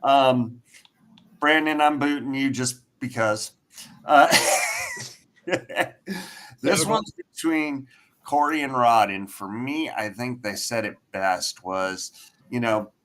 it. Brandon, I'm booting you just because. Uh, this
Typical.
one's between Corey and Rod, and for me, I think they said it best. Was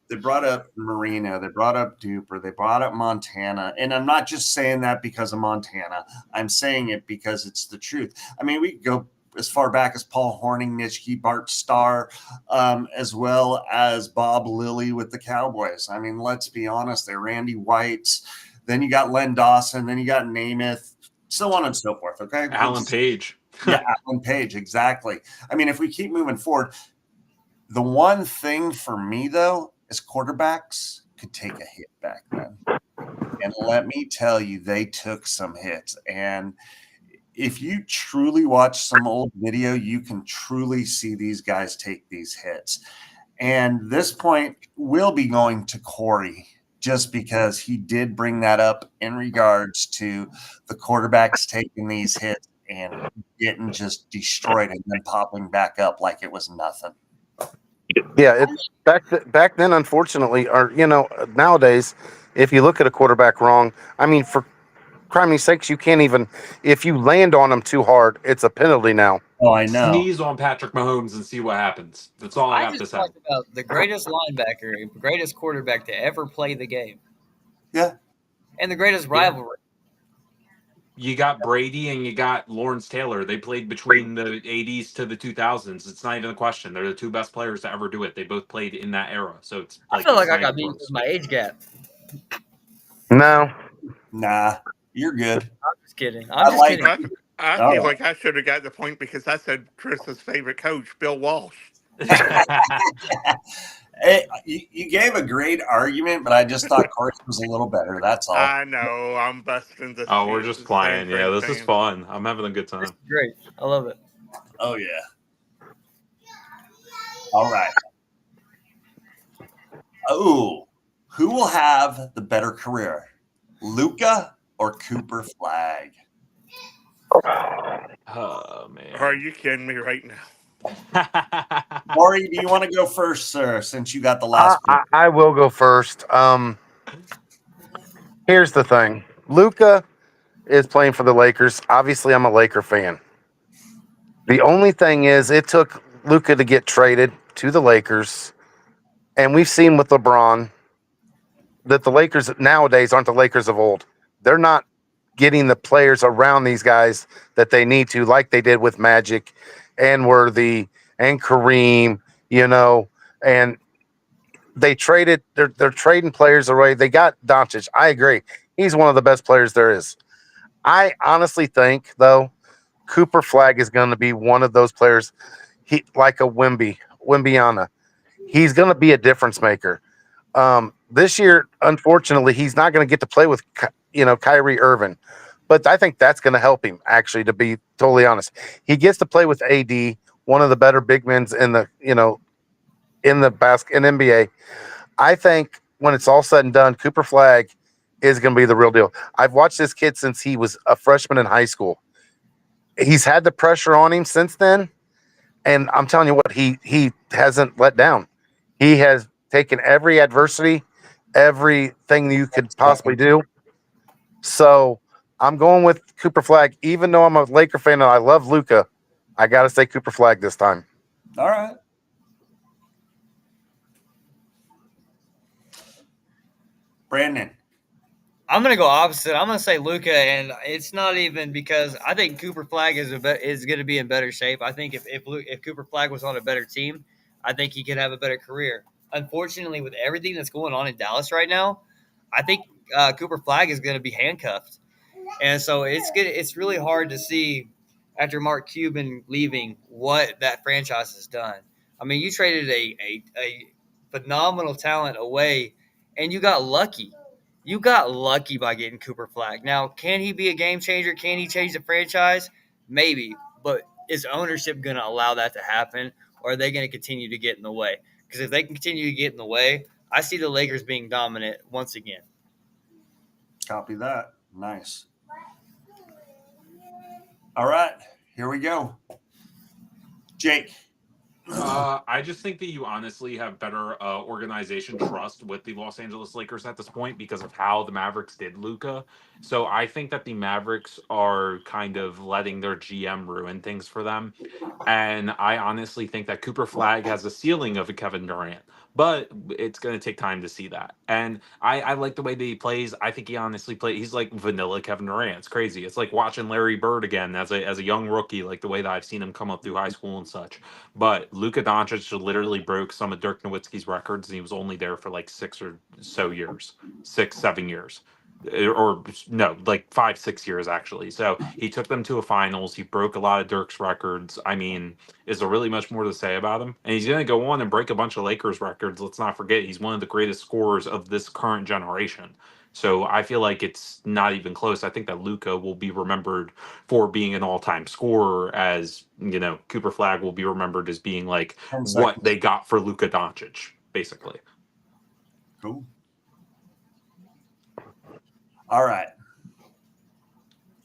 they brought up Marino, they brought up Duper, they brought up Montana, and I'm not just saying that because of Montana. I'm saying it because it's the truth. I mean, we could go as far back as Paul Horning, Nitschke, Bart Starr, as well as Bob Lilly with the Cowboys. I mean, let's be honest, they're Randy Whites. Then you got Len Dawson. Then you got Namath, so on and so forth. Okay.
Alan Page.
Yeah, Alan Page. Exactly. I mean, if we keep moving forward, the one thing for me, though, is quarterbacks could take a hit back then. And let me tell you, they took some hits. And if you truly watch some old video, you can truly see these guys take these hits. And this point will be going to Corey just because he did bring that up in regards to the quarterbacks taking these hits and getting just destroyed and then popping back up like it was nothing.
Yeah, back then, unfortunately, or nowadays, if you look at a quarterback wrong, I mean, for criminy sakes, you can't even if you land on them too hard, it's a penalty now.
Oh, I know.
Sneeze on Patrick Mahomes and see what happens. That's all I
I
got to
just
say.
talked about the greatest linebacker, and greatest quarterback to ever play the game,
Yeah.
and the greatest
Yeah.
rivalry.
You got Brady and you got Lawrence Taylor. They played between the 80s to the 2000s. It's not even a question. They're the two best players to ever do it. They both played in that era. So it's
I
like,
feel like
it's
I
not
got
even
beat because
close.
of my age gap.
No,
Nah, you're good.
I'm just kidding. I'm
I
just
like.
kidding.
I
All
feel
right.
like I should have got the point because I said Chris's favorite coach, Bill Walsh.
Hey, you gave a great argument, but I just thought Corey was a little better. That's all.
I know I'm busting the
Oh, we're just
San
playing. Yeah,
Fran
this is
fans.
fun. I'm having a good
This
time.
is great. I love it.
Oh yeah. All right. Oh, who will have the better career, Luca or Cooper Flag?
Oh,
Are
man.
you kidding me right now?
Corey, do you want to go first, sir? Since you got the
I,
last pick.
I, I will go first. Here's the thing: Luca is playing for the Lakers. Obviously, I'm a Laker fan. The only thing is, it took Luca to get traded to the Lakers, and we've seen with LeBron that the Lakers nowadays aren't the Lakers of old. They're not getting the players around these guys that they need to, like they did with Magic and Worthy and Kareem, and they're trading players away. They got Doncic. I agree. He's one of the best players there is. I honestly think though Cooper Flag is going to be one of those players. He like a Wimbiana. He's going to be a difference maker. This year, unfortunately, he's not going to get to play with Kyrie Irving, but I think that's going to help him. Actually, to be totally honest, he gets to play with AD, one of the better big men in NBA. I think when it's all said and done, Cooper Flag is going to be the real deal. I've watched this kid since he was a freshman in high school. He's had the pressure on him since then, and I'm telling you what, he hasn't let down. He has taken every adversity, everything you could possibly do. So I'm going with Cooper Flag, even though I'm a Laker fan and I love Luca. I got to say Cooper Flag this time.
All right. Brandon.
I'm gonna go opposite. I'm gonna say Luca, and it's not even because I think Cooper Flag is going to be in better shape. I think if Cooper Flag was on a better team, I think he could have a better career. Unfortunately, with everything that's going on in Dallas right now, I think Cooper Flag is going to be handcuffed. And so it's really hard to see after Mark Cuban leaving what that franchise has done. I mean, you traded a phenomenal talent away, and you got lucky. You got lucky by getting Cooper Flag. Now, can he be a game changer? Can he change the franchise? Maybe, but is ownership going to allow that to happen, or are they going to continue to get in the way? Because if they can continue to get in the way, I see the Lakers being dominant once again.
Copy that. Nice. All right. Here we go. Jake.
I just think that you honestly have better organization trust with the Los Angeles Lakers at this point because of how the Mavericks did Luca. So I think that the Mavericks are kind of letting their GM ruin things for them. And I honestly think that Cooper Flag has a ceiling of a Kevin Durant, but it's going to take time to see that. And I like the way that he plays. I think he honestly plays. He's like vanilla Kevin Durant. It's crazy. It's like watching Larry Bird again as a young rookie, like the way that I've seen him come up through high school and such. But Luka Doncic literally broke some of Dirk Nowitzki's records, and he was only there for like 6 or so years, 6, 7 years. Or no, like 5, 6 years actually. So he took them to a finals. He broke a lot of Dirk's records. I mean, is there really much more to say about him? And he's going to go on and break a bunch of Lakers records. Let's not forget, he's one of the greatest scorers of this current generation. So I feel like it's not even close. I think that Luca will be remembered for being an all-time scorer, as Cooper Flag will be remembered as being like
10
what
seconds.
they got for Luka Doncic, basically.
Cool. All right.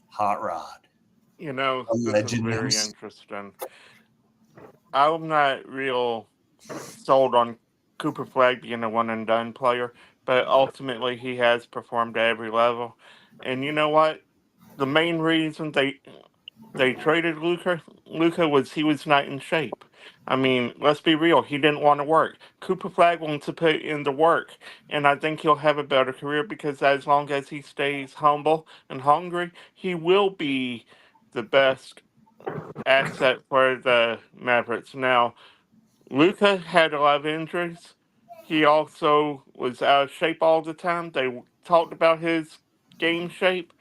Hot Rod.
You know,
A
this is
legend
very
knows.
interesting. I'm not real sold on Cooper Flag being a one and done player, but ultimately he has performed at every level. And you know what? The main reason they traded Luca was he was not in shape. I mean, let's be real. He didn't want to work. Cooper Flag wants to put in the work, and I think he'll have a better career because as long as he stays humble and hungry, he will be the best asset for the Mavericks. Now, Luca had a lot of injuries. He also was out of shape all the time. They talked about his game shape.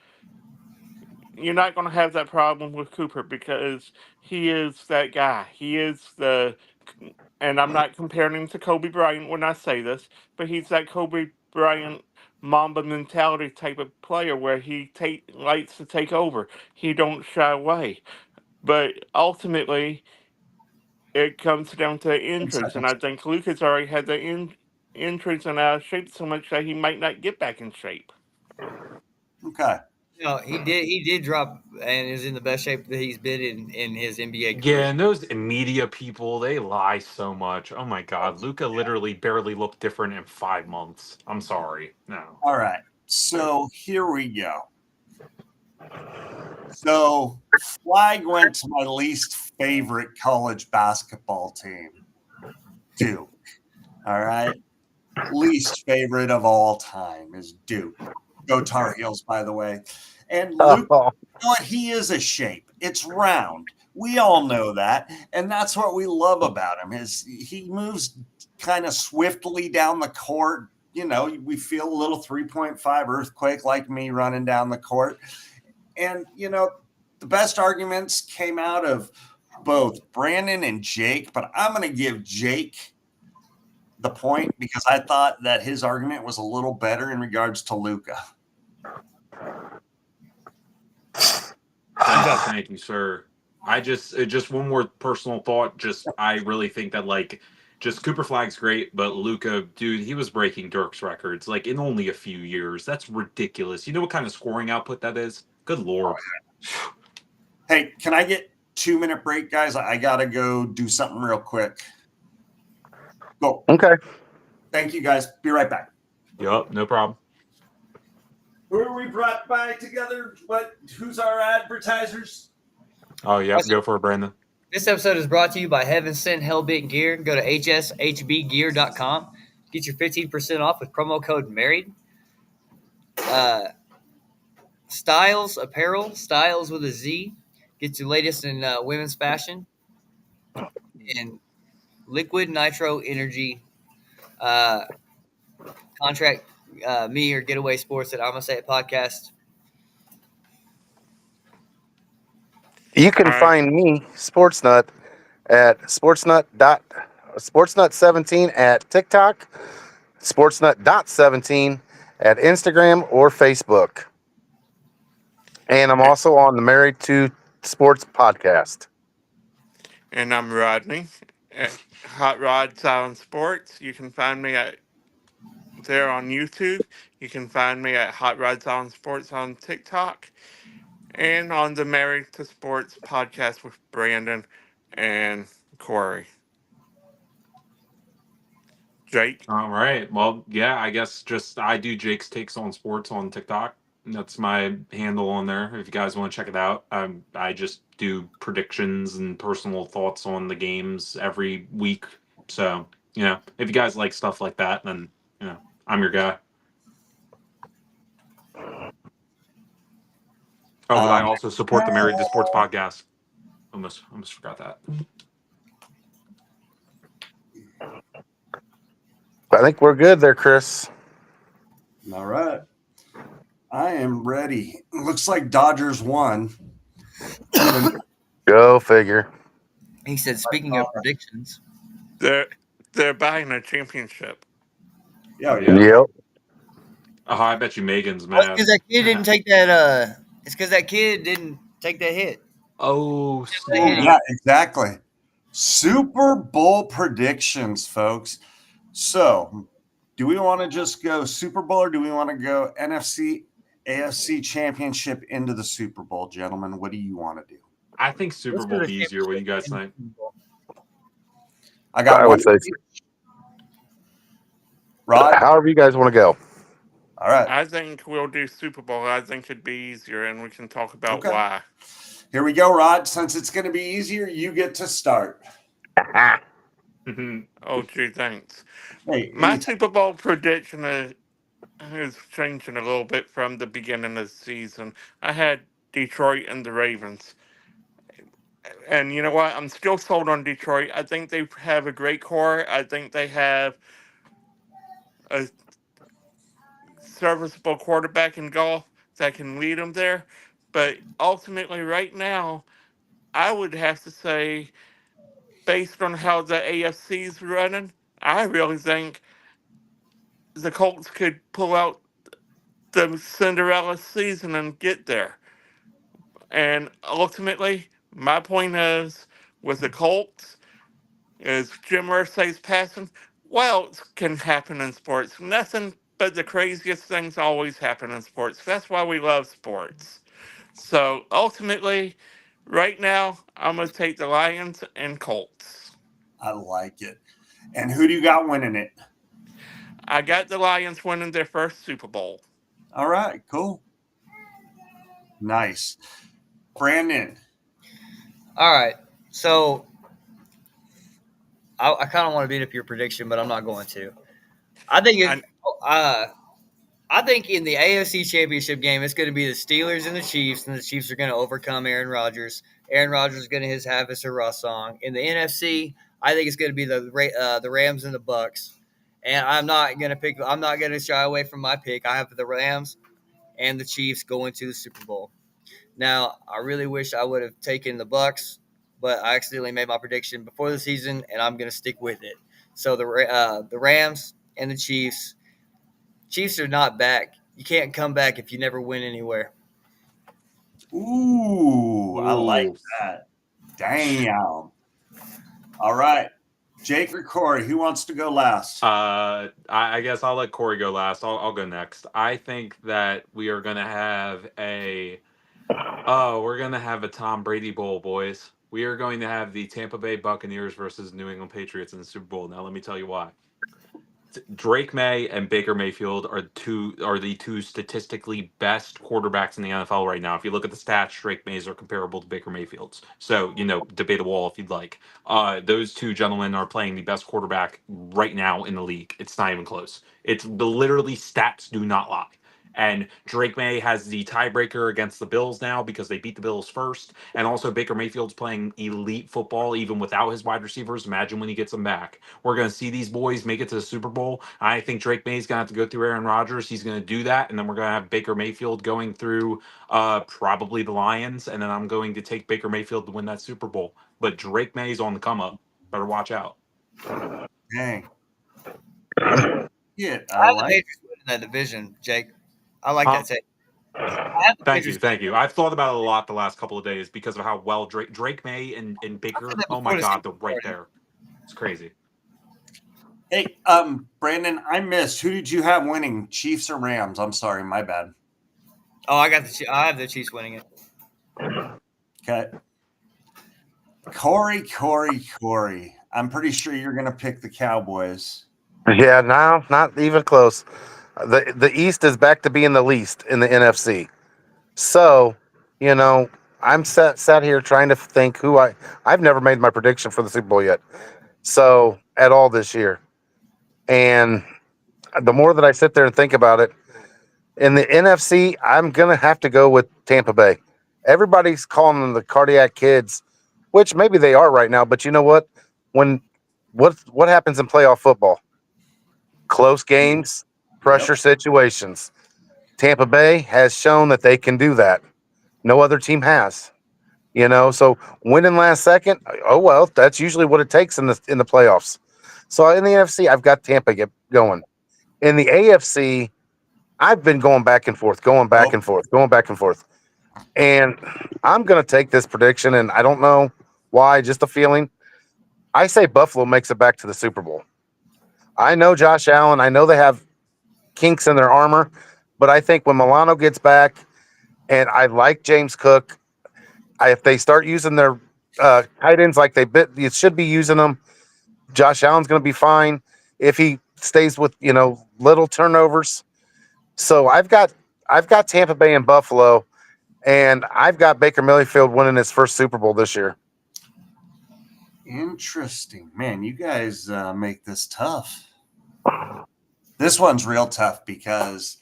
You're not going to have that problem with Cooper because he is that guy. He is the, and I'm not comparing him to Kobe Bryant when I say this, but he's that Kobe Bryant Mamba mentality type of player where he likes to take over. He don't shy away. But ultimately, it comes down to injuries, and I think Lucas already had the injuries and out of shape so much that he might not get back in shape.
Okay.
No, he did. He did drop and is in the best shape that he's been in his NBA
Yeah,
career.
and those media people, they lie so much. Oh my God, Luca literally barely looked different in 5 months. I'm sorry. No.
All right. So here we go. So Flag went to my least favorite college basketball team, Duke. All right. Least favorite of all time is Duke. Go Tar Heels, by the way. And Luke,
Oh,
you know what? He is a shape. It's round. We all know that, and that's what we love about him. Is he moves kind of swiftly down the court. You know, we feel a little 3.5 earthquake like me running down the court. And you know, the best arguments came out of both Brandon and Jake, but I'm going to give Jake the point because I thought that his argument was a little better in regards to Luca.
Thank you, sir. I just one more personal thought. Just I really think that like just Cooper Flag's great, but Luca, dude, he was breaking Dirk's records like in only a few years. That's ridiculous. You know what kind of scoring output that is? Good lord.
Hey, can I get 2 minute break, guys? I gotta go do something real quick. Go.
okay.
Thank you, guys. Be right back.
Yup, no problem.
Who are we brought by together? Who's our advertisers?
Oh, yep, go for it, Brandon.
This episode is brought to you by Heaven Sent Hellbent Gear. Go to hshbgear.com. Get your 15% off with promo code MARRIED. Styles Apparel, Styles with a Z. Get your latest in women's fashion. And Liquid Nitro Energy uh, contract me or Getaway Sports at I'm gonna say it podcast.
You
All
can
right.
find me, Sportsnut, at Sportsnut17 at TikTok, Sportsnut.17 at Instagram or Facebook. And I'm also on the Married to Sports podcast.
And I'm Rodney at Hot Rod Silent Sports. You can find me at there on YouTube. You can find me at Hot Rod Silent Sports on TikTok and on the Married to Sports podcast with Brandon and Corey. Jake.
All right. Well, yeah, I guess just I do Jake's Takes on Sports on TikTok. That's my handle on there. If you guys want to check it out, I just do predictions and personal thoughts on the games every week. So, if you guys like stuff like that, then, I'm your guy. Oh, but I
Um,
also support the Married to Sports podcast. Almost forgot that.
I think we're good there, Chris.
all right. I am ready. Looks like Dodgers won. Even
Go figure.
He said, speaking of predictions,
They're they're buying a championship.
yeah, yeah.
Yep.
Oh, I bet you Megan's
well, it's
mad.
because that kid didn't take that. It's because that kid didn't take that hit.
Oh,
That hit
Oh,
him.
yeah,
snap.
exactly. Super Bowl predictions, folks. So, do we want to just go Super Bowl or do we want to go NFC, AFC championship into the Super Bowl, gentlemen? What do you want to do?
I think Super
Let's go
Bowl
to the
be easier. What do you
championship
guys
in the
think?
Super Bowl.
I got
I
one.
would say,
Rod.
however you guys want to go.
All right.
I think we'll do Super Bowl. I think it'd be easier, and we can talk about
Okay.
why.
Here we go, Rod. Since it's going to be easier, you get to start.
Oh, gee, thanks.
Hey,
My
anytime.
Super Bowl prediction is changing a little bit from the beginning of the season. I had Detroit and the Ravens. And you know what? I'm still sold on Detroit. I think they have a great core. I think they have a serviceable quarterback in golf that can lead them there. But ultimately, right now, I would have to say, based on how the AFC's running, I really think the Colts could pull out the Cinderella season and get there. And ultimately, my point is with the Colts, is Jim Irsay's passing. Well, it can happen in sports. Nothing but the craziest things always happen in sports. That's why we love sports. So ultimately, right now, I'm going to take the Lions and Colts.
I like it. And who do you got winning it?
I got the Lions winning their first Super Bowl.
All right, cool. Nice. Brandon.
All right. So I kind of want to beat up your prediction, but I'm not going to. I think it.
I,
Uh, I think in the AFC Championship game, it's going to be the Steelers and the Chiefs are going to overcome Aaron Rodgers. Aaron Rodgers is going to have his hurrah song. In the NFC, I think it's going to be the Rams and the Bucks. And I'm not going to pick. I'm not going to shy away from my pick. I have the Rams and the Chiefs going to the Super Bowl. Now, I really wish I would have taken the Bucks, but I accidentally made my prediction before the season, and I'm going to stick with it. So the Rams and the Chiefs. Chiefs are not back. You can't come back if you never win anywhere.
Ooh, I like
Ooh.
that. Damn. All right. Jake or Corey, who wants to go last?
I guess I'll let Corey go last. I'll go next. I think that we are gonna have a we're gonna have a Tom Brady Bowl, boys. We are going to have the Tampa Bay Buccaneers versus New England Patriots in the Super Bowl. Now let me tell you why. Drake May and Baker Mayfield are the two statistically best quarterbacks in the NFL right now. If you look at the stats, Drake Mays are comparable to Baker Mayfield's. So debate a wall if you'd like. Those two gentlemen are playing the best quarterback right now in the league. It's not even close. It's literally stats do not lie. And Drake May has the tiebreaker against the Bills now because they beat the Bills first. And also Baker Mayfield's playing elite football even without his wide receivers. Imagine when he gets them back. We're going to see these boys make it to the Super Bowl. I think Drake May's going to have to go through Aaron Rodgers. He's going to do that. And then we're going to have Baker Mayfield going through probably the Lions. And then I'm going to take Baker Mayfield to win that Super Bowl. But Drake May's on the come up. Better watch out.
Dang. Yeah, I
I have the
like.
Patriots winning that division, Jake. I like
Huh?
that take. I have the
Thank you,
Patriots
thank
winning
you. I've thought about it a lot the last couple of days because of how well Drake May and
I said
Baker.
that
Oh my
before the
God,
season
they're right
started.
there. It's crazy.
Hey, Brandon, I missed. Who did you have winning? Chiefs or Rams? I'm sorry, my bad.
Oh, I have the Chiefs winning it.
Okay. Corey. I'm pretty sure you're gonna pick the Cowboys.
Yeah, no, not even close. The East is back to being the least in the NFC. So, you know, I'm sat here trying to think I've never made my prediction for the Super Bowl yet. So at all this year. And the more that I sit there and think about it, in the NFC, I'm gonna have to go with Tampa Bay. Everybody's calling them the cardiac kids, which maybe they are right now, but you know what? When what happens in playoff football? Close games,
Yep.
pressure situations. Tampa Bay has shown that they can do that. No other team has. So winning last second, oh well, that's usually what it takes in the playoffs. So in the NFC, I've got Tampa going. In the AFC, I've been going back and forth, going back
Oh,
and forth, going back and forth. And I'm going to take this prediction, and I don't know why, just a feeling. I say Buffalo makes it back to the Super Bowl. I know Josh Allen. I know they have kinks in their armor, but I think when Milano gets back, and I like James Cook, if they start using their tight ends like you should be using them, Josh Allen's going to be fine if he stays with little turnovers. So I've got Tampa Bay and Buffalo, and I've got Baker Mayfield winning his first Super Bowl this year.
Interesting. Man, you guys make this tough. This one's real tough because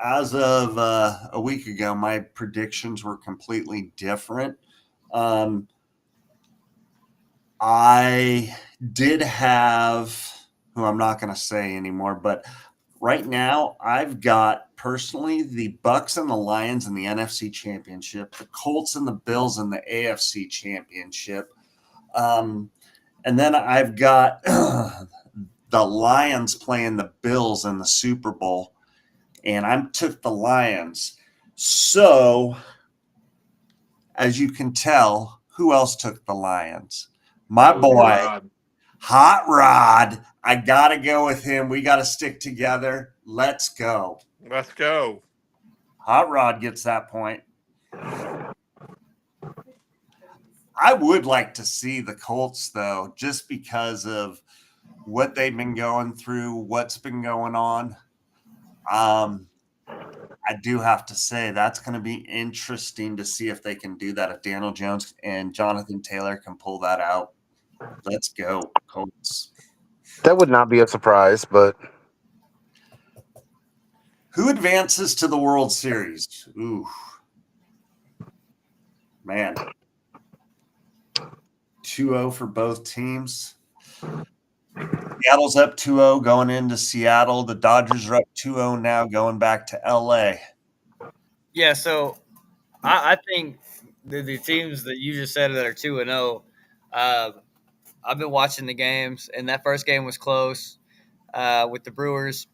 as of a week ago, my predictions were completely different. Um, I did have, who I'm not going to say anymore, but right now I've got personally the Bucks and the Lions in the NFC Championship, the Colts and the Bills in the AFC Championship. Um, and then I've got the Lions playing the Bills in the Super Bowl, and I took the Lions. So, as you can tell, who else took the Lions? My
That would be
boy,
Rod.
Hot Rod. I got to go with him. We got to stick together. Let's go.
Let's go.
Hot Rod gets that point. I would like to see the Colts, though, just because of what they've been going through, what's been going on. I do have to say that's going to be interesting to see if they can do that. If Daniel Jones and Jonathan Taylor can pull that out, let's go, Colts.
That would not be a surprise, but
Who advances to the World Series? Ooh, man. 2-0 for both teams. Seattle's up 2-0 going into Seattle. The Dodgers are up 2-0 now going back to LA.
Yeah, so I think the teams that you just said that are 2-0, I've been watching the games, and that first game was close with the Brewers.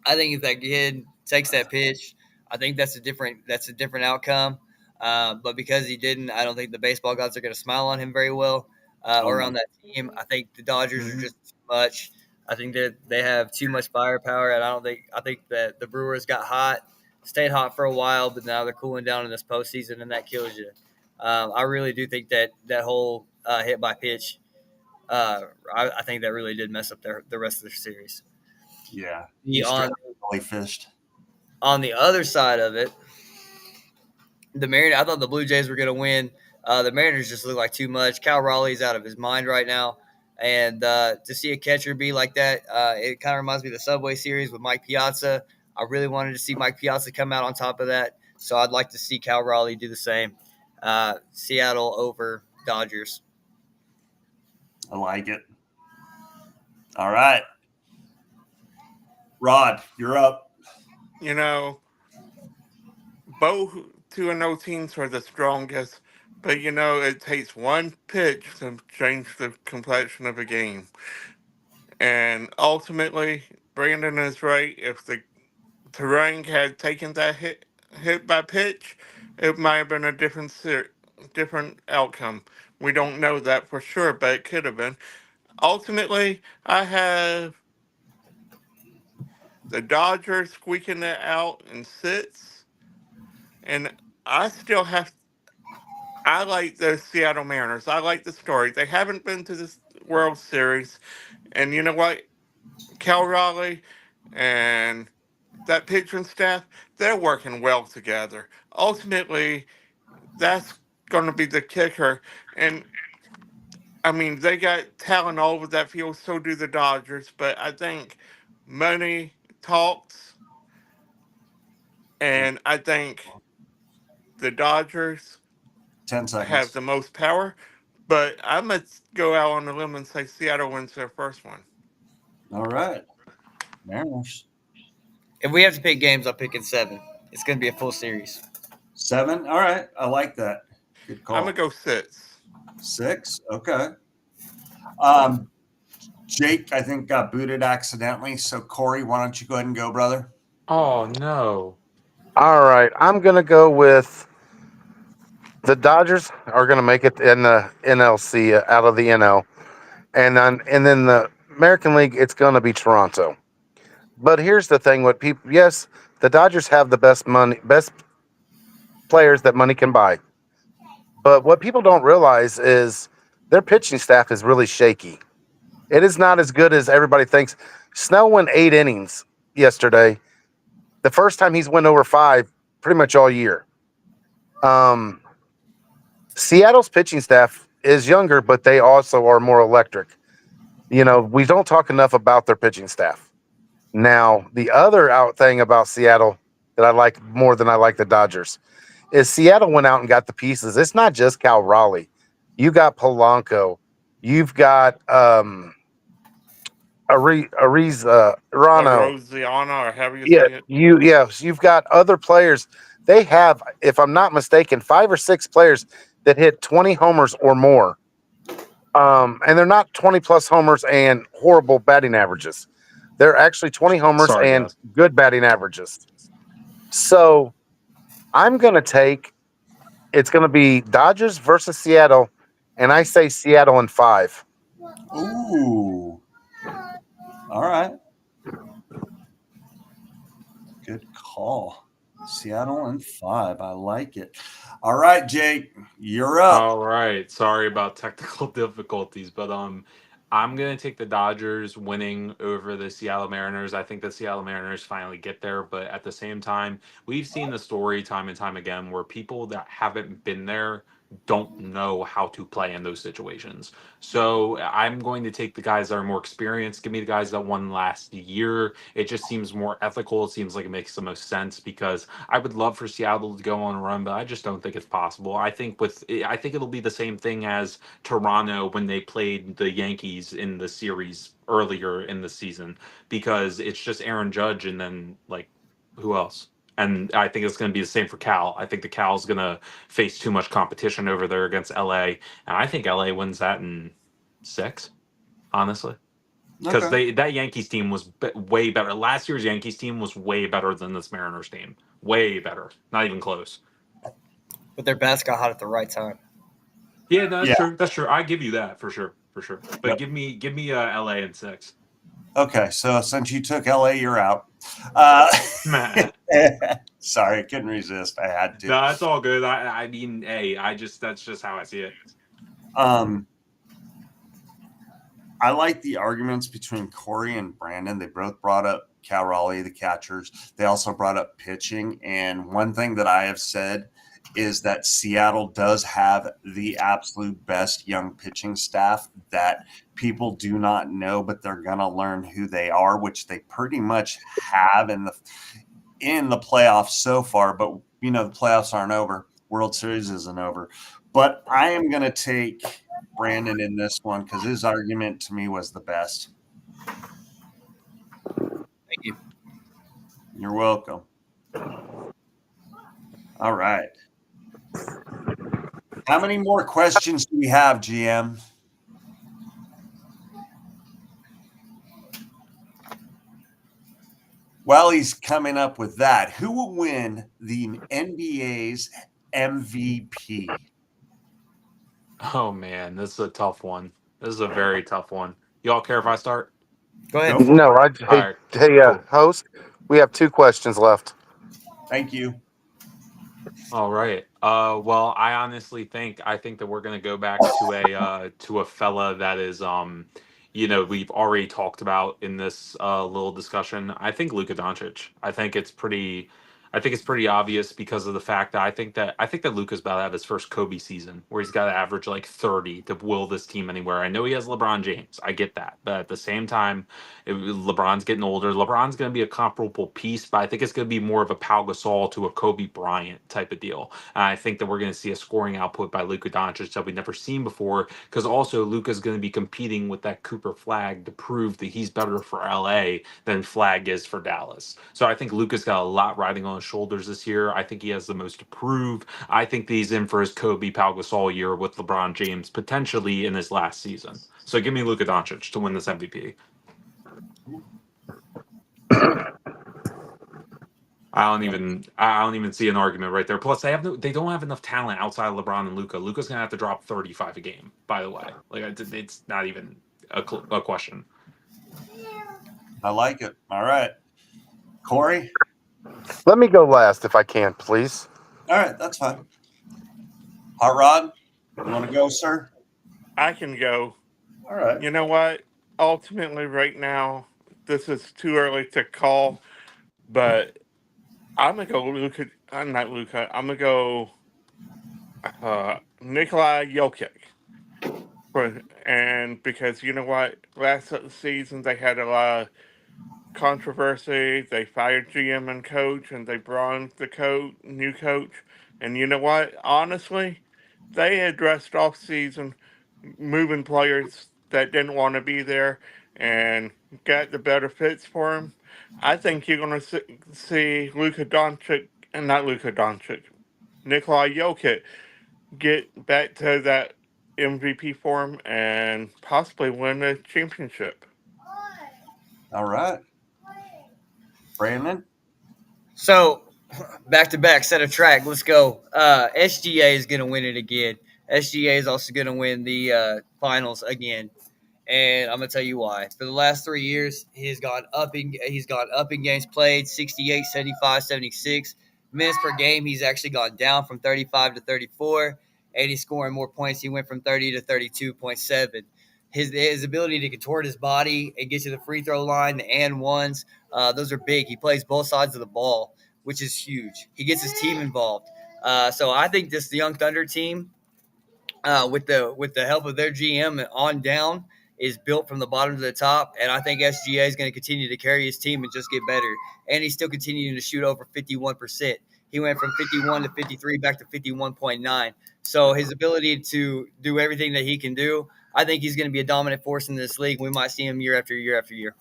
I think if that kid takes that pitch, I think that's a different outcome. But because he didn't, I don't think the baseball gods are going to smile on him very well or on that team. I think the Dodgers are just too much. I think that they have too much firepower, and I think that the Brewers got hot, stayed hot for a while, but now they're cooling down in this postseason, and that kills you. I really do think that that whole hit by pitch, I think that really did mess up the rest of the series.
Yeah.
The, on
Really fished.
on the other side of it, the Mariners. I thought the Blue Jays were going to win. The Mariners just look like too much. Cal Raleigh's out of his mind right now, and to see a catcher be like that, it kind of reminds me of the Subway Series with Mike Piazza. I really wanted to see Mike Piazza come out on top of that, so I'd like to see Cal Raleigh do the same. Seattle over Dodgers.
I like it. All right. Rod, you're up.
You know, both 2-0 teams are the strongest, but it takes one pitch to change the complexion of a game. And ultimately, Brandon is right. If the Terrain had taken that hit by pitch, it might have been a different outcome. We don't know that for sure, but it could have been. Ultimately, I have the Dodgers squeaking it out in 6, and I still have. I like the Seattle Mariners. I like the story. They haven't been to this World Series, and you know what? Cal Raleigh and that pitching staff, they're working well together. Ultimately, that's going to be the kicker. And I mean, they got talent all over that field, so do the Dodgers. But I think money talks, and I think the Dodgers
10
have
seconds.
the most power. But I'm going to go out on a limb and say Seattle wins their first one.
All right. Mariners.
If we have to pick games, I'll pick in 7. It's going to be a full series.
7. All right. I like that. Good
I'm
call.
going to go 6.
6. Okay. Um, Jake, I think, got booted accidentally. So, Corey, why don't you go ahead and go, brother?
Oh no.
all right, I'm going to go with the Dodgers are going to make it in the NLC out of the NL. And then the American League, it's going to be Toronto. But here's the thing: what people, yes, the Dodgers have the best players that money can buy. But what people don't realize is their pitching staff is really shaky. It is not as good as everybody thinks. Snell went 8 innings yesterday. The first time he's went over 5 pretty much all year. Seattle's pitching staff is younger, but they also are more electric. We don't talk enough about their pitching staff. Now, the other out thing about Seattle that I like more than I like the Dodgers is Seattle went out and got the pieces. It's not just Cal Raleigh. You got Polanco. You've got Ariz Rano.
Rosiana, or however you
Yeah,
say it.
you've got other players. They have, if I'm not mistaken, 5 or 6 players that hit 20 homers or more. And they're not 20 plus homers and horrible batting averages. They're actually 20 homers
Sorry,
and
guys.
good batting averages. So I'm going to take it's going to be Dodgers versus Seattle, and I say Seattle in 5.
Ooh. All right. Good call. Seattle in 5. I like it. All right, Jake, you're up.
All right. Sorry about technical difficulties, but I'm gonna take the Dodgers winning over the Seattle Mariners. I think the Seattle Mariners finally get there, but at the same time, we've seen the story time and time again where people that haven't been there don't know how to play in those situations. So I'm going to take the guys that are more experienced. Give me the guys that won last year. It just seems more ethical. It seems like it makes the most sense because I would love for Seattle to go on a run, but I just don't think it's possible. I think it'll be the same thing as Toronto when they played the Yankees in the series earlier in the season because it's just Aaron Judge and then like who else? And I think it's going to be the same for Cal. I think the Cal's going to face too much competition over there against LA, and I think LA wins that in 6, honestly. Because
Okay.
that Yankees team was way better. Last year's Yankees team was way better than this Mariners team. Way better. Not even close.
But their bats got hot at the right time.
Yeah, no, that's
Yeah.
true. That's true. I give you that for sure. For sure. But
Yep.
give me LA in 6.
Okay. So since you took LA, you're out. Uh,
Nah.
sorry, I couldn't resist. I had to.
No, it's all good. I mean, hey, that's just how I see it.
Um, I like the arguments between Corey and Brandon. They both brought up Cal Raleigh, the catchers. They also brought up pitching. And one thing that I have said is that Seattle does have the absolute best young pitching staff that people do not know, but they're going to learn who they are, which they pretty much have in the playoffs so far. But the playoffs aren't over. World Series isn't over. But I am going to take Brandon in this one because his argument to me was the best.
Thank you.
You're welcome. All right. How many more questions do we have, GM? While he's coming up with that, who will win the NBA's MVP?
Oh man, this is a tough one. This is a very tough one. Y'all care if I start?
Go ahead.
Go for
No,
All right, cool.
host, we have 2 questions left.
it. Thank you.
All right. Well, I think that we're gonna go back to a fella that is we've already talked about in this little discussion. I think Luka Doncic. I think it's pretty obvious because of the fact that I think that Luka's about to have his first Kobe season where he's got to average like 30 to will this team anywhere. I know he has LeBron James. I get that. But at the same time, LeBron's getting older. LeBron's going to be a comparable piece, but I think it's going to be more of a Pau Gasol to a Kobe Bryant type of deal. And I think that we're going to see a scoring output by Luka Doncic that we've never seen before because also Luka's going to be competing with that Cooper Flag to prove that he's better for LA than Flag is for Dallas. So I think Luka's got a lot riding on his shoulders this year. I think he has the most to prove. I think that he's in for his Kobe Pau Gasol year with LeBron James potentially in his last season. So give me Luka Doncic to win this MVP. I don't even see an argument right there. Plus, they don't have enough talent outside of LeBron and Luka. Luka's gonna have to drop 35 a game. By the way, like it's not even a question.
I like it. All right. Corey?
Let me go last if I can, please.
All right, that's fine. Hot Rod, you want to go, sir?
I can go.
All right.
You know what? ultimately right now, this is too early to call, but I'm gonna go Luka. I'm not Luka. I'm gonna go Nikolai Jokic. And because you know what, last season they had a lot of controversy. They fired GM and coach, and they brought in the new coach. And you know what? Honestly, they addressed off season moving players that didn't want to be there and got the better fits for him. I think you're going to see Luka Doncic, and not Luka Doncic, Nikolai Jokic get back to that MVP form and possibly win a championship.
All right. Brandon?
So back to back set of track. Let's go. SGA is going to win it again. SGA is also going to win the finals again. And I'm gonna tell you why. For the last 3 years, he's gone up in games played, 68, 75, 76. Minutes per game, he's actually gone down from 35 to 34, and he's scoring more points. He went from 30 to 32.7. His ability to contort his body and get to the free throw line, the and ones, those are big. He plays both sides of the ball, which is huge. He gets his team involved. So I think the Young Thunder team, with the help of their GM on down, is built from the bottom to the top, and I think SGA is going to continue to carry his team and just get better. And he's still continuing to shoot over 51%. He went from 51 to 53 back to 51.9. So his ability to do everything that he can do, I think he's going to be a dominant force in this league. We might see him year after year after year.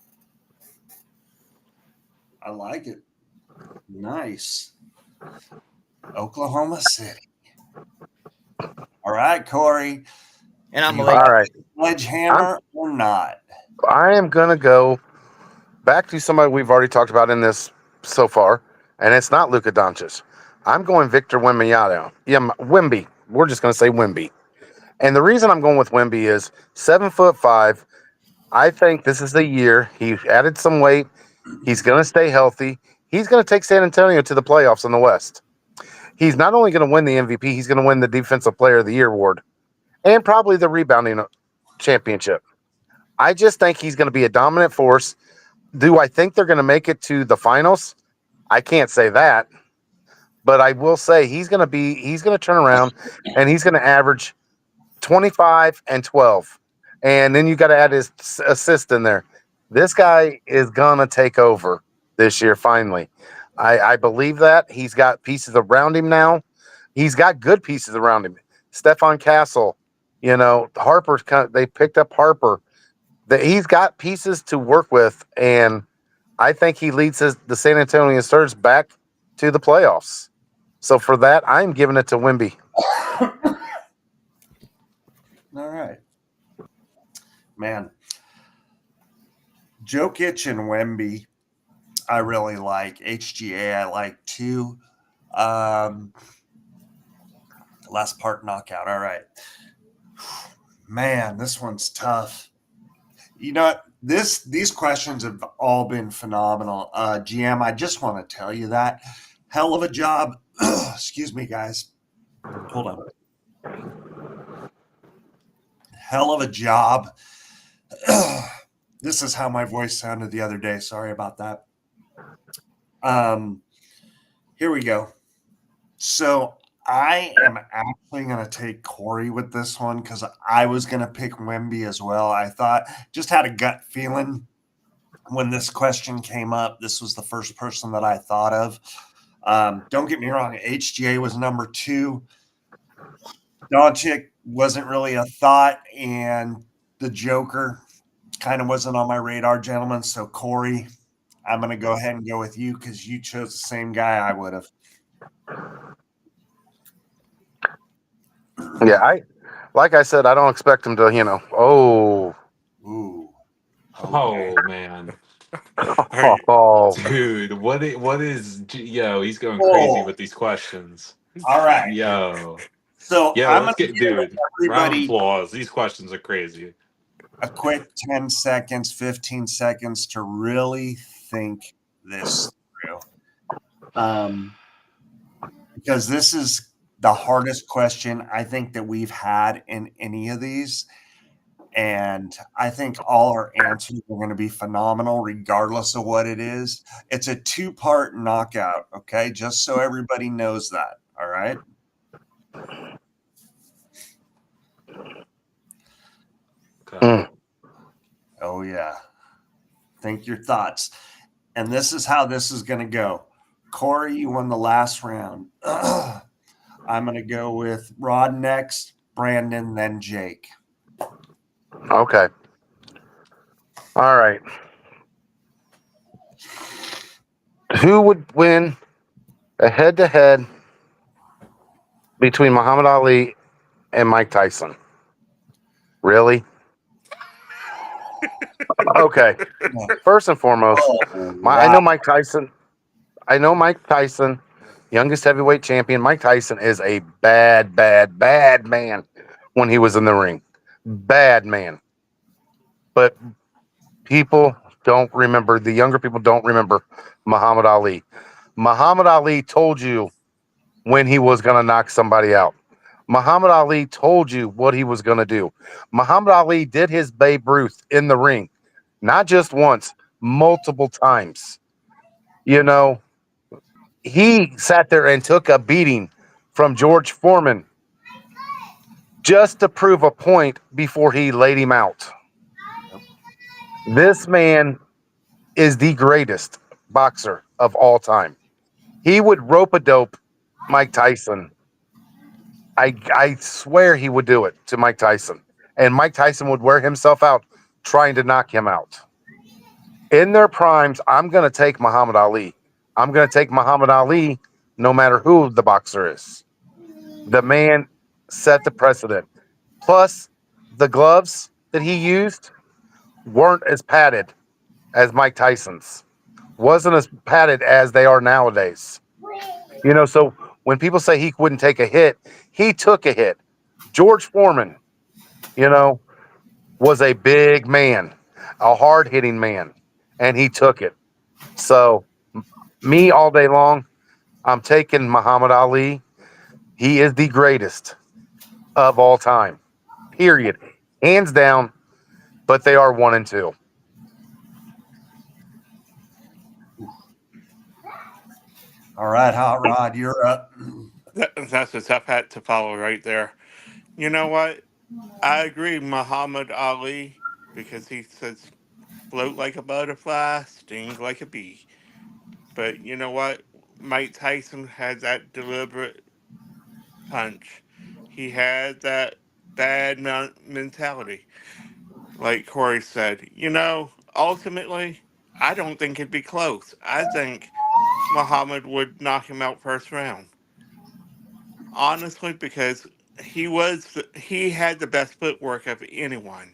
I like it. Nice. Oklahoma City. All right, Corey.
And I'm
You
a
have
All right.
sledgehammer or not?
I am going to go back to somebody we've already talked about in this so far, and it's not Luka Doncic. I'm going Victor Wembanyama. Yeah, Wemby. We're just going to say Wemby. And the reason I'm going with Wemby is 7'5". I think this is the year he added some weight. He's going to stay healthy. He's going to take San Antonio to the playoffs in the West. He's not only going to win the MVP, he's going to win the Defensive Player of the Year award and probably the rebounding championship. I just think he's going to be a dominant force. Do I think they're going to make it to the finals? I can't say that, but I will say he's going to turn around and he's going to average 25 and 12. And then you got to add his assist in there. This guy is going to take over this year finally. I believe that. He's got pieces around him now. He's got good pieces around him. Stephon Castle, Harper's they picked up Harper. He's got pieces to work with, and I think he leads the San Antonio Spurs back to the playoffs. So for that, I'm giving it to Wemby.
All right. Man. Jokic and Wemby, I really like. HGA, I like too. Last part knockout. All right. Man, this one's tough. You know what? These questions have all been phenomenal. GM, I just want to tell you that. Hell of a job. Excuse me, guys. Hold on. Hell of a job. This is how my voice sounded the other day. Sorry about that. Here we go. So I am actually going to take Corey with this one because I was going to pick Wemby as well. I thought, just had a gut feeling when this question came up. This was the first person that I thought of. Don't get me wrong. HGA was number 2. Doncic wasn't really a thought, and the Joker kind of wasn't on my radar, gentlemen. So Corey, I'm going to go ahead and go with you because you chose the same guy I would have.
Yeah, like I said, I don't expect him to,
Ooh. Okay.
Oh man,
oh,
dude, what is yo? He's going crazy
Oh,
with these questions.
all right.
Yo,
So
yo,
I'm
let's
going to
get
give
dude. Round of
everybody
applause. These questions are crazy.
a quick 10 seconds, 15 seconds to really think this through. Because this is the hardest question I think that we've had in any of these. And I think all our answers are going to be phenomenal, regardless of what it is. It's a two-part knockout, okay? Just so everybody knows that. All right.
Okay.
Mm.
Oh, yeah. Think your thoughts. And this is how this is going to go. Corey, you won the last round. I'm going to go with Rod next, Brandon, then Jake.
Okay. All right. Who would win a head to head between Muhammad Ali and Mike Tyson? Really? Okay. First and foremost,
Oh,
I
wow.
know Mike Tyson. I know Mike Tyson, youngest heavyweight champion. Mike Tyson is a bad, bad, bad man when he was in the ring. Bad man. But people don't remember, the younger people don't remember Muhammad Ali. Muhammad Ali told you when he was going to knock somebody out. Muhammad Ali told you what he was going to do. Muhammad Ali did his Babe Ruth in the ring, not just once, multiple times. You know, he sat there and took a beating from George Foreman just to prove a point before he laid him out. This man is the greatest boxer of all time. He would rope a dope Mike Tyson. I swear he would do it to Mike Tyson. And Mike Tyson would wear himself out trying to knock him out. In their primes, I'm going to take Muhammad Ali. I'm going to take Muhammad Ali no matter who the boxer is. The man set the precedent. Plus, the gloves that he used weren't as padded as Mike Tyson's, wasn't as padded as they are nowadays. So when people say he wouldn't take a hit, he took a hit. George Foreman, you know, was a big man, a hard hitting man, and he took it. So, me all day long, I'm taking Muhammad Ali. He is the greatest of all time, period. Hands down, but they are one and two.
All right, Hot Rod, you're up.
That's a tough hat to follow right there. You know what? I agree, Muhammad Ali, because he says float like a butterfly, sting like a bee. But you know what? Mike Tyson had that deliberate punch. He had that bad mentality, like Corey said. Ultimately, I don't think it'd be close. I think Muhammad would knock him out first round. Honestly, because he had the best footwork of anyone.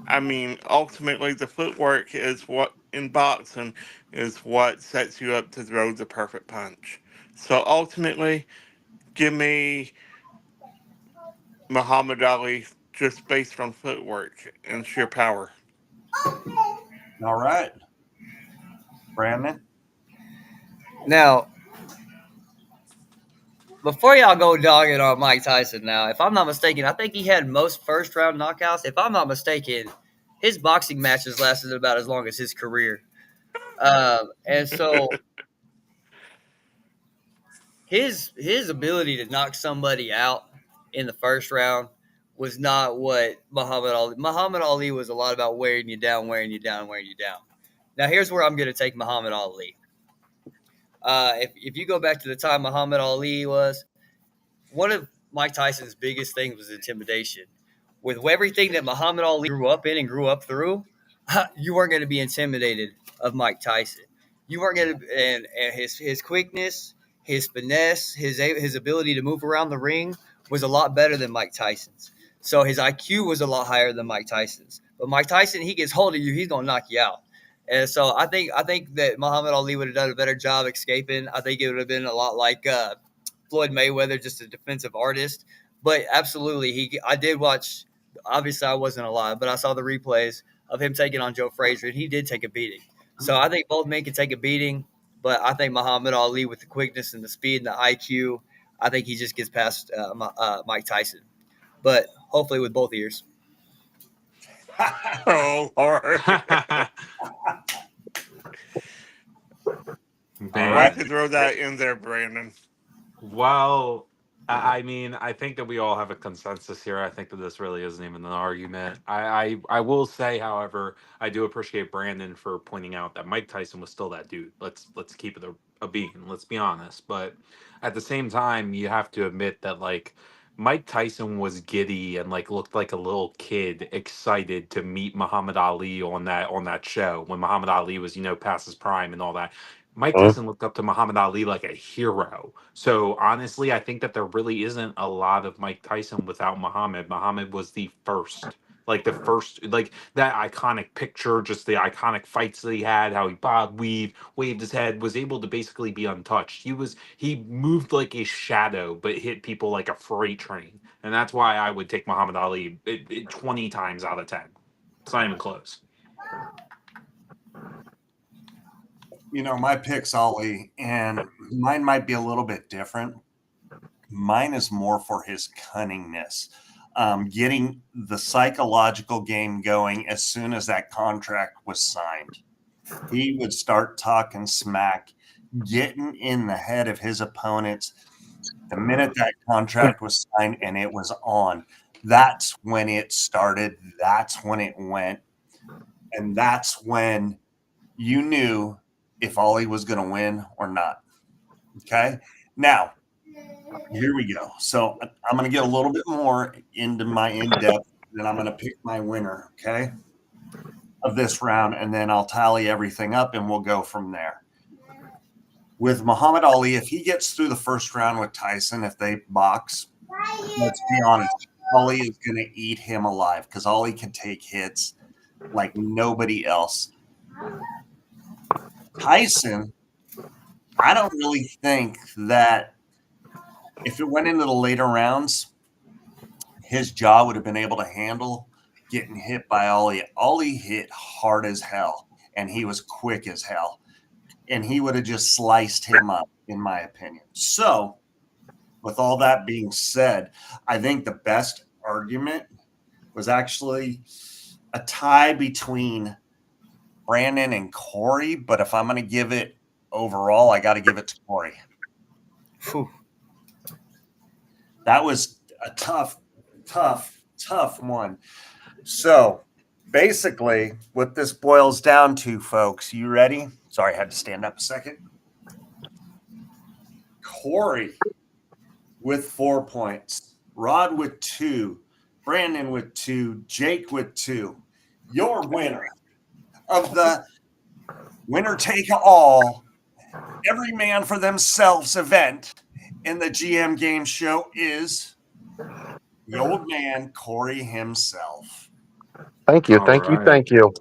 I mean, ultimately, the footwork is what in boxing is what sets you up to throw the perfect punch. So ultimately, give me Muhammad Ali just based on footwork and sheer power.
All right, Brandon.
Now, before y'all go dogging on Mike Tyson, now, if I'm not mistaken, I think he had most first round knockouts. If I'm not mistaken, his boxing matches lasted about as long as his career. And so his ability to knock somebody out in the first round was not what Muhammad Ali. Muhammad Ali was a lot about wearing you down, wearing you down, wearing you down. Now here's where I'm going to take Muhammad Ali. If you go back to the time Muhammad Ali was, one of Mike Tyson's biggest things was intimidation. With everything that Muhammad Ali grew up in and grew up through, you weren't going to be intimidated of Mike Tyson. You weren't going to, and his quickness, his finesse, his ability to move around the ring was a lot better than Mike Tyson's. So his IQ was a lot higher than Mike Tyson's. But Mike Tyson, he gets hold of you, he's going to knock you out. And so I think that Muhammad Ali would have done a better job escaping. I think it would have been a lot like Floyd Mayweather, just a defensive artist. But absolutely, I did watch. Obviously, I wasn't alive, but I saw the replays of him taking on Joe Frazier, and he did take a beating. So I think both men can take a beating, but I think Muhammad Ali, with the quickness and the speed and the IQ, I think he just gets past Mike Tyson. But hopefully, with both ears.
Oh Lord.
All
Why'd
right.
Man.
you throw that in there, Brandon?
Well, I mean, I think that we all have a consensus here. I think that this really isn't even an argument. I will say, however, I do appreciate Brandon for pointing out that Mike Tyson was still that dude. Let's keep it a being. Let's be honest. But at the same time, you have to admit that like Mike Tyson was giddy and like looked like a little kid excited to meet Muhammad Ali on that show when Muhammad Ali was, past his prime and all that. Mike
Mhm.
Tyson looked up to Muhammad Ali like a hero. So honestly, I think that there really isn't a lot of Mike Tyson without Muhammad. Muhammad was the first, like the first, like that iconic picture, just the iconic fights that he had, how he bobbed, waved his head, was able to basically be untouched. He moved like a shadow, but hit people like a freight train, and that's why I would take Muhammad Ali 20 times out of 10. It's not even close.
My pick's Ollie, and mine might be a little bit different. Mine is more for his cunningness, getting the psychological game going as soon as that contract was signed. He would start talking smack, getting in the head of his opponents. The minute that contract was signed and it was on, that's when it started. That's when it went. And that's when you knew if Ollie was going to win or not. Okay. Now, here we go. So I'm going to get a little bit more into my in depth, and I'm going to pick my winner. Okay. Of this round, and then I'll tally everything up and we'll go from there. With Muhammad Ali, if he gets through the first round with Tyson, if they box, let's be honest, Ali is going to eat him alive because Ali can take hits like nobody else. Tyson, I don't really think that if it went into the later rounds, his jaw would have been able to handle getting hit by Ali. Ali hit hard as hell, and he was quick as hell, and he would have just sliced him up, in my opinion. So, with all that being said, I think the best argument was actually a tie between Brandon and Corey. But if I'm going to give it overall, I got to give it to Corey.
Phew.
That was a tough one. So basically, what this boils down to, folks, you ready? Sorry, I had to stand up a second. Corey with 4 points, Rod with 2, Brandon with 2, Jake with 2. Your winner of the winner take all, every man for themselves event in the GM game show is the old man, Corey himself.
Thank you.
All
Thank you.
right.
Thank you.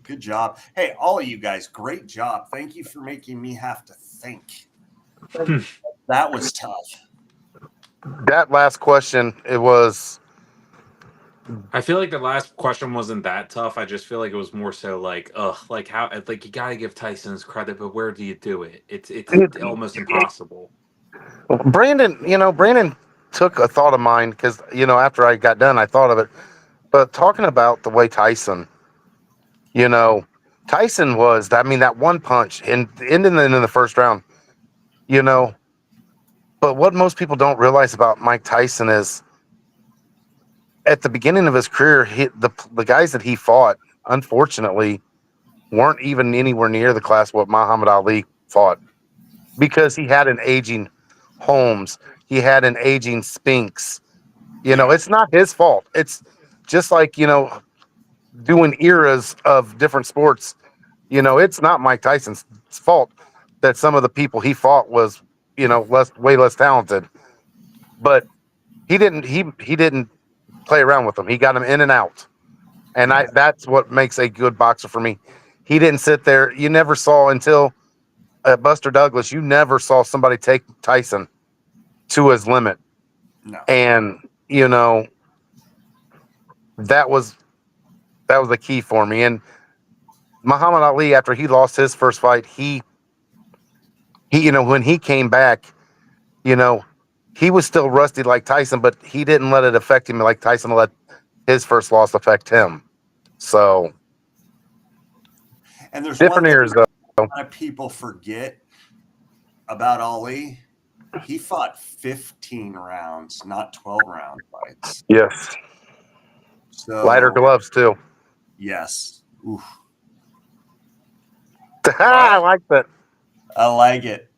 Good job. Hey, all of you guys, great job. Thank you for making me have to think. That was tough.
That last question, it was.
I feel like the last question wasn't that tough. I just feel like it was more so like, like how, like you got to give Tyson his credit, but where do you do it? It's almost impossible.
Brandon, Brandon took a thought of mine because, after I got done, I thought of it. But talking about the way Tyson, you know, Tyson was, I mean, that one punch and ending in the first round, you know. But what most people don't realize about Mike Tyson is at the beginning of his career, the guys that he fought, unfortunately, weren't even anywhere near the class what Muhammad Ali fought because he had an aging Holmes, he had an aging Spinks.
Yeah.
It's not his fault. It's just like, doing eras of different sports. It's not Mike Tyson's fault that some of the people he fought was, way less talented. But he didn't play around with them. He got them in and out. And
Yeah.
that's what makes a good boxer for me. He didn't sit there. You never saw until Buster Douglas, you never saw somebody take Tyson to his limit.
No.
And, you know, that was that was the key for me. And Muhammad Ali, after he lost his first fight, he when he came back, you know, he was still rusty like Tyson, but he didn't let it affect him like Tyson let his first loss affect him. So
And there's one
different
thing
ears, though.
a lot of people forget about Ali. He fought 15 rounds, not 12-round fights.
Yes, lighter
So,
gloves too.
yes. Oof,
I
What?
like that.
I like it.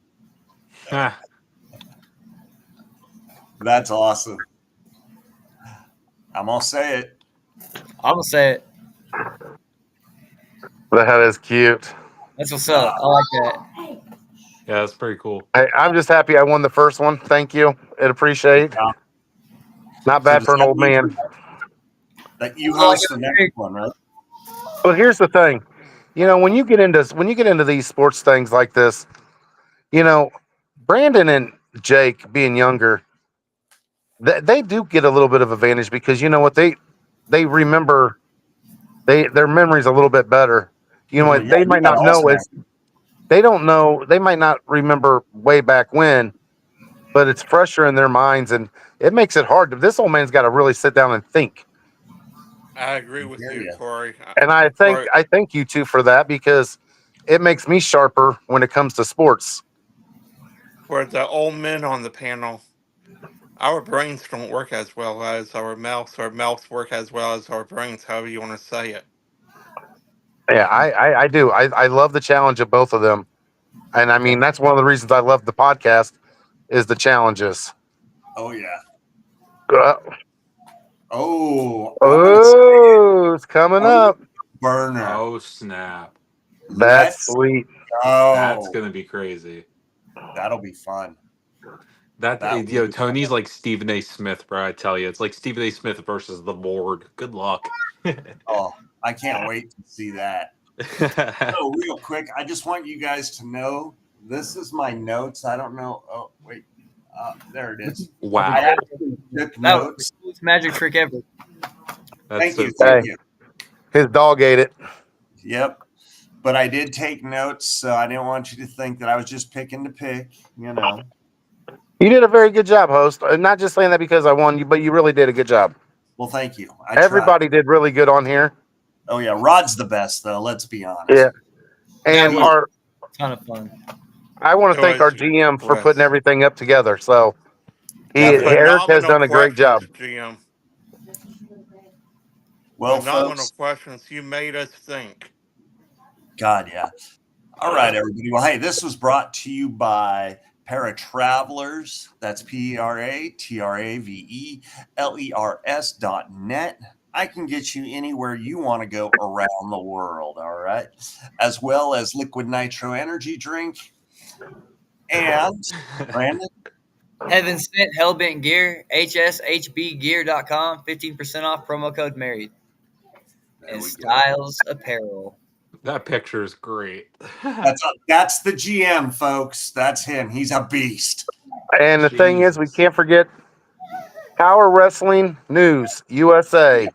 Ah,
That's awesome. I'm going to say it.
I'm gonna say it.
That is cute.
That's what's
Uh,
up. I like that.
yeah, that's pretty cool.
Hey, I'm just happy I won the first one. Thank you. It appreciate. Not
so,
bad
does
for an
that
old
mean
man.
that you
Oh,
host the next one, right?
But here's the thing. When you get into these sports things like this, Brandon and Jake being younger, they do get a little bit of advantage because you know what they remember their memory's a little bit better. You know
Well,
what
yeah,
they
you
might
got
not know
Alzheimer's.
is they don't know they might not remember way back when, but it's fresher in their minds and it makes it hard. This old man's got to really sit down and think.
I
I
agree with
hear
you,
you.
Corey.
And I think
For
I thank you two for that because it makes me sharper when it comes to sports.
for the old men on the panel, our brains don't work as well as our mouths. Our mouths work as well as our brains, however you want to say it.
Yeah, I do. I love the challenge of both of them. And I
Yeah.
mean, that's one of the reasons I love the podcast is the challenges.
Oh, yeah.
Uh,
Oh, I'm going to say
oh, it's coming
oh,
up.
burner.
Oh snap!
That's
Let's
sweet.
That's
go.
gonna be crazy.
That'll be fun.
That
That will be
Tony's like Stephen A. Smith, bro. I tell you, it's like Stephen A. Smith versus the board. Good luck.
Oh, I can't wait to see that. So, real quick, I just want you guys to know this is my notes. I don't know. Oh, wait. There it is. I
Wow,
actually took
That was the
notes.
coolest magic trick ever.
that's
Thank
so
you. Thank
Hey,
cool.
you.
his dog ate it.
Yep. But I did take notes, so I didn't want you to think that I was just picking to pick.
You did a very good job, host. Not just saying that because I won you, but you really did a good job.
Well, thank you. I tried.
Everybody did really good on here.
Oh, yeah. Rod's the best, though. Let's be
Yeah.
honest.
That
And
was
He,
our
a ton of fun.
I want
It
to thank our
was
GM for putting
bliss.
everything up together. So
definitely.
Eric has
Phenomenal
done a great
questions,
job.
GM.
Well,
Phenomenal
folks,
questions. You made us think.
God, yeah. All right, everybody. Well, hey, this was brought to you by Paratravelers. That's PERATRAVELERS.net. I can get you anywhere you want to go around the world. All right. As well as liquid nitro energy drink. And Brandon,
Heaven Sent Hellbent Gear, hshbgear.com, 15% off, promo code married.
there
And
we go.
Styles Apparel.
That picture is great.
That's the GM, folks. That's him. He's a beast.
And the thing is, we
Jesus.
can't forget Power Wrestling News USA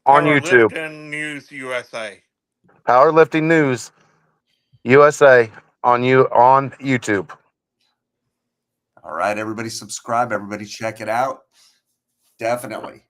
on YouTube.
Powerlifting News USA.
Powerlifting News USA on YouTube.
All right, everybody subscribe. Everybody check it out. Definitely.